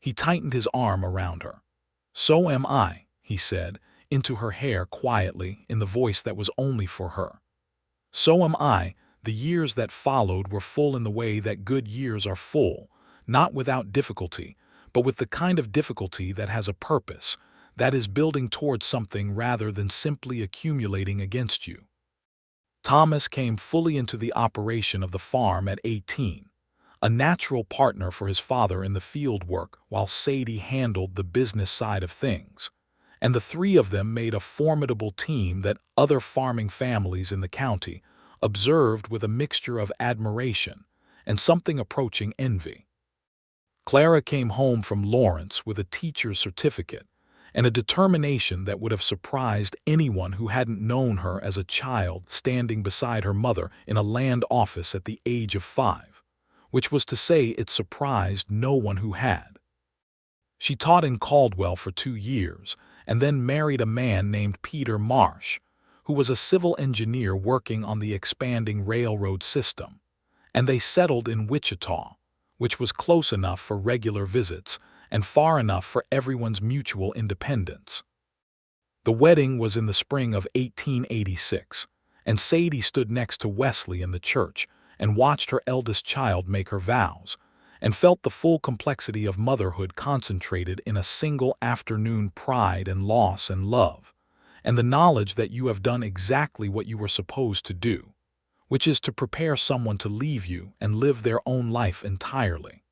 Speaker 1: He tightened his arm around her. "So am I," he said, into her hair quietly in the voice that was only for her. "So am I." The years that followed were full in the way that good years are full, not without difficulty, but with the kind of difficulty that has a purpose, that is building towards something rather than simply accumulating against you. Thomas came fully into the operation of the farm at 18, a natural partner for his father in the field work while Sadie handled the business side of things, and the three of them made a formidable team that other farming families in the county observed with a mixture of admiration and something approaching envy. Clara came home from Lawrence with a teacher's certificate and a determination that would have surprised anyone who hadn't known her as a child standing beside her mother in a land office at the age of 5, which was to say it surprised no one who had. She taught in Caldwell for 2 years and then married a man named Peter Marsh, who was a civil engineer working on the expanding railroad system, and they settled in Wichita, which was close enough for regular visits and far enough for everyone's mutual independence. The wedding was in the spring of 1886, and Sadie stood next to Wesley in the church and watched her eldest child make her vows, and felt the full complexity of motherhood concentrated in a single afternoon: pride and loss and love, and the knowledge that you have done exactly what you were supposed to do, which is to prepare someone to leave you and live their own life entirely.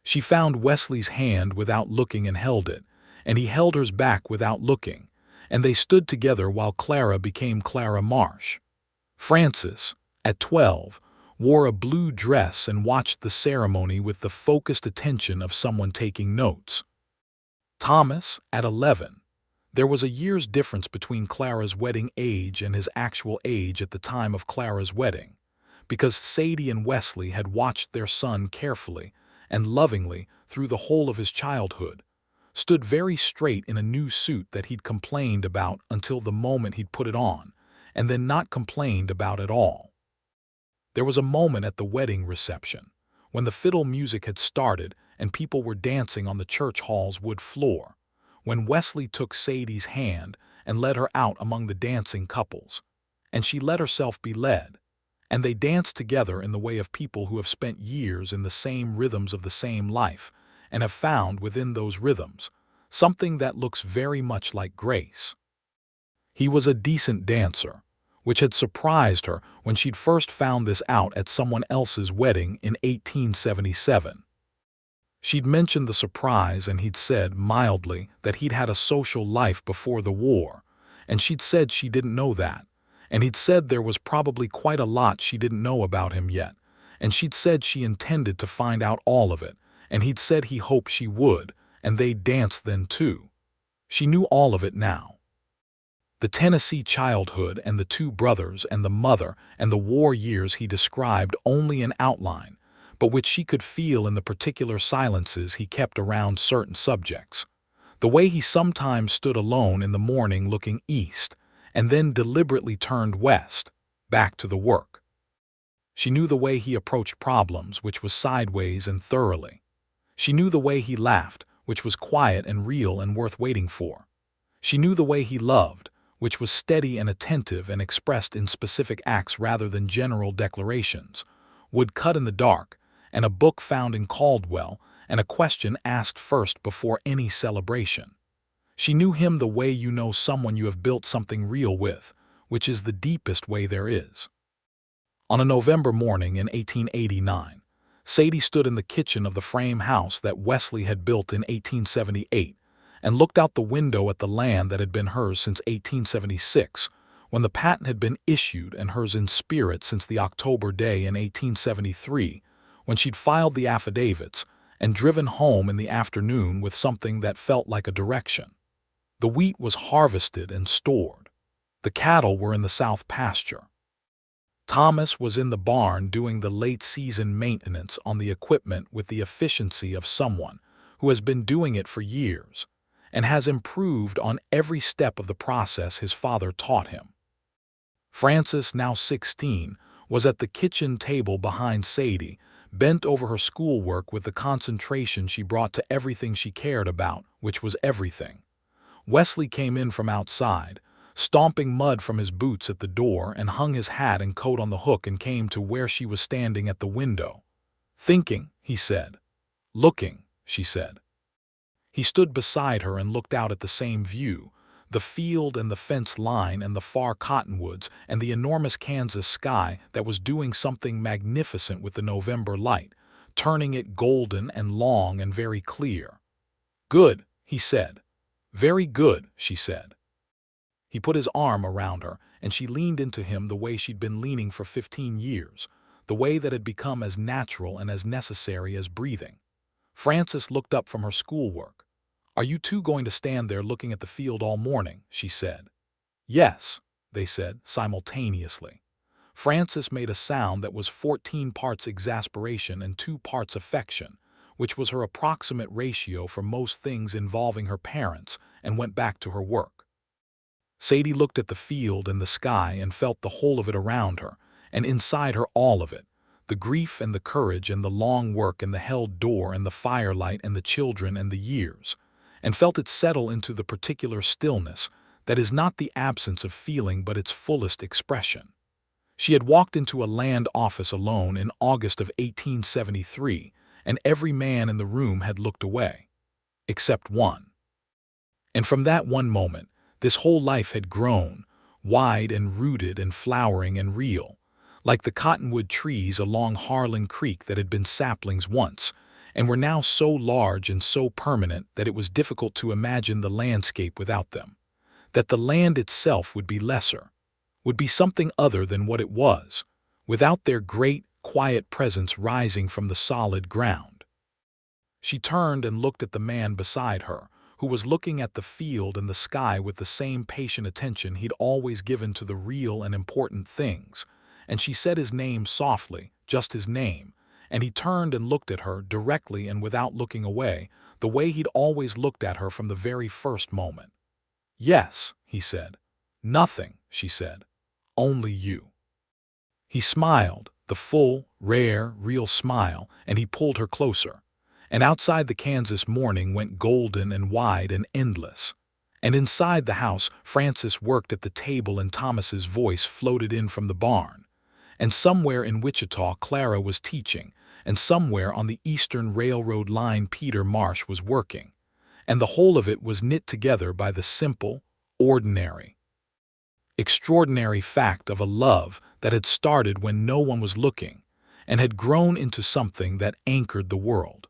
Speaker 1: She found Wesley's hand without looking and held it, and he held hers back without looking, and they stood together while Clara became Clara Marsh. Frances, at 12, wore a blue dress and watched the ceremony with the focused attention of someone taking notes. Thomas, at 11, there was a year's difference between Clara's wedding age and his actual age at the time of Clara's wedding, because Sadie and Wesley had watched their son carefully and lovingly through the whole of his childhood, stood very straight in a new suit that he'd complained about until the moment he'd put it on, and then not complained about at all. There was a moment at the wedding reception, when the fiddle music had started and people were dancing on the church hall's wood floor, when Wesley took Sadie's hand and led her out among the dancing couples, and she let herself be led, and they danced together in the way of people who have spent years in the same rhythms of the same life and have found within those rhythms something that looks very much like grace. He was a decent dancer, which had surprised her when she'd first found this out at someone else's wedding in 1877. She'd mentioned the surprise, and he'd said mildly that he'd had a social life before the war, and she'd said she didn't know that, and he'd said there was probably quite a lot she didn't know about him yet, and she'd said she intended to find out all of it, and he'd said he hoped she would, and they'd dance then too. She knew all of it now. The Tennessee childhood and the 2 brothers and the mother and the war years he described only in outline, but which she could feel in the particular silences he kept around certain subjects. The way he sometimes stood alone in the morning looking east, and then deliberately turned west, back to the work. She knew the way he approached problems, which was sideways and thoroughly. She knew the way he laughed, which was quiet and real and worth waiting for. She knew the way he loved, which was steady and attentive and expressed in specific acts rather than general declarations, wood cut in the dark, and a book found in Caldwell, and a question asked first before any celebration. She knew him the way you know someone you have built something real with, which is the deepest way there is. On a November morning in 1889, Sadie stood in the kitchen of the frame house that Wesley had built in 1878 and looked out the window at the land that had been hers since 1876, when the patent had been issued, and hers in spirit since the October day in 1873, when she'd filed the affidavits, and driven home in the afternoon with something that felt like a direction. The wheat was harvested and stored. The cattle were in the south pasture. Thomas was in the barn doing the late-season maintenance on the equipment with the efficiency of someone who has been doing it for years and has improved on every step of the process his father taught him. Frances, now 16, was at the kitchen table behind Sadie, bent over her schoolwork with the concentration she brought to everything she cared about, which was everything. Wesley came in from outside, stomping mud from his boots at the door, and hung his hat and coat on the hook and came to where she was standing at the window. "Thinking," he said. "Looking," she said. He stood beside her and looked out at the same view, the field and the fence line and the far cottonwoods and the enormous Kansas sky that was doing something magnificent with the November light, turning it golden and long and very clear. "Good," he said. "Very good," she said. He put his arm around her, and she leaned into him the way she'd been leaning for 15 years, the way that had become as natural and as necessary as breathing. Frances looked up from her schoolwork. "Are you two going to stand there looking at the field all morning?" she said. "Yes," they said simultaneously. Frances made a sound that was 14 parts exasperation and 2 parts affection, which was her approximate ratio for most things involving her parents, and went back to her work. Sadie looked at the field and the sky and felt the whole of it around her, and inside her all of it, the grief and the courage and the long work and the held door and the firelight and the children and the years, and felt it settle into the particular stillness that is not the absence of feeling but its fullest expression. She had walked into a land office alone in August of 1873, and every man in the room had looked away, except one. And from that one moment, this whole life had grown, wide and rooted and flowering and real, like the cottonwood trees along Harlan Creek that had been saplings once, and were now so large and so permanent that it was difficult to imagine the landscape without them, that the land itself would be lesser, would be something other than what it was, without their great, quiet presence rising from the solid ground. She turned and looked at the man beside her, who was looking at the field and the sky with the same patient attention he'd always given to the real and important things, and she said his name softly, just his name, and he turned and looked at her directly and without looking away, the way he'd always looked at her from the very first moment. "Yes," he said. "Nothing," she said. "Only you." He smiled, the full, rare, real smile, and he pulled her closer. And outside the Kansas morning went golden and wide and endless. And inside the house, Frances worked at the table and Thomas's voice floated in from the barn. And somewhere in Wichita, Clara was teaching, and somewhere on the Eastern Railroad line Peter Marsh was working. And the whole of it was knit together by the simple, ordinary, extraordinary fact of a love that had started when no one was looking, and had grown into something that anchored the world.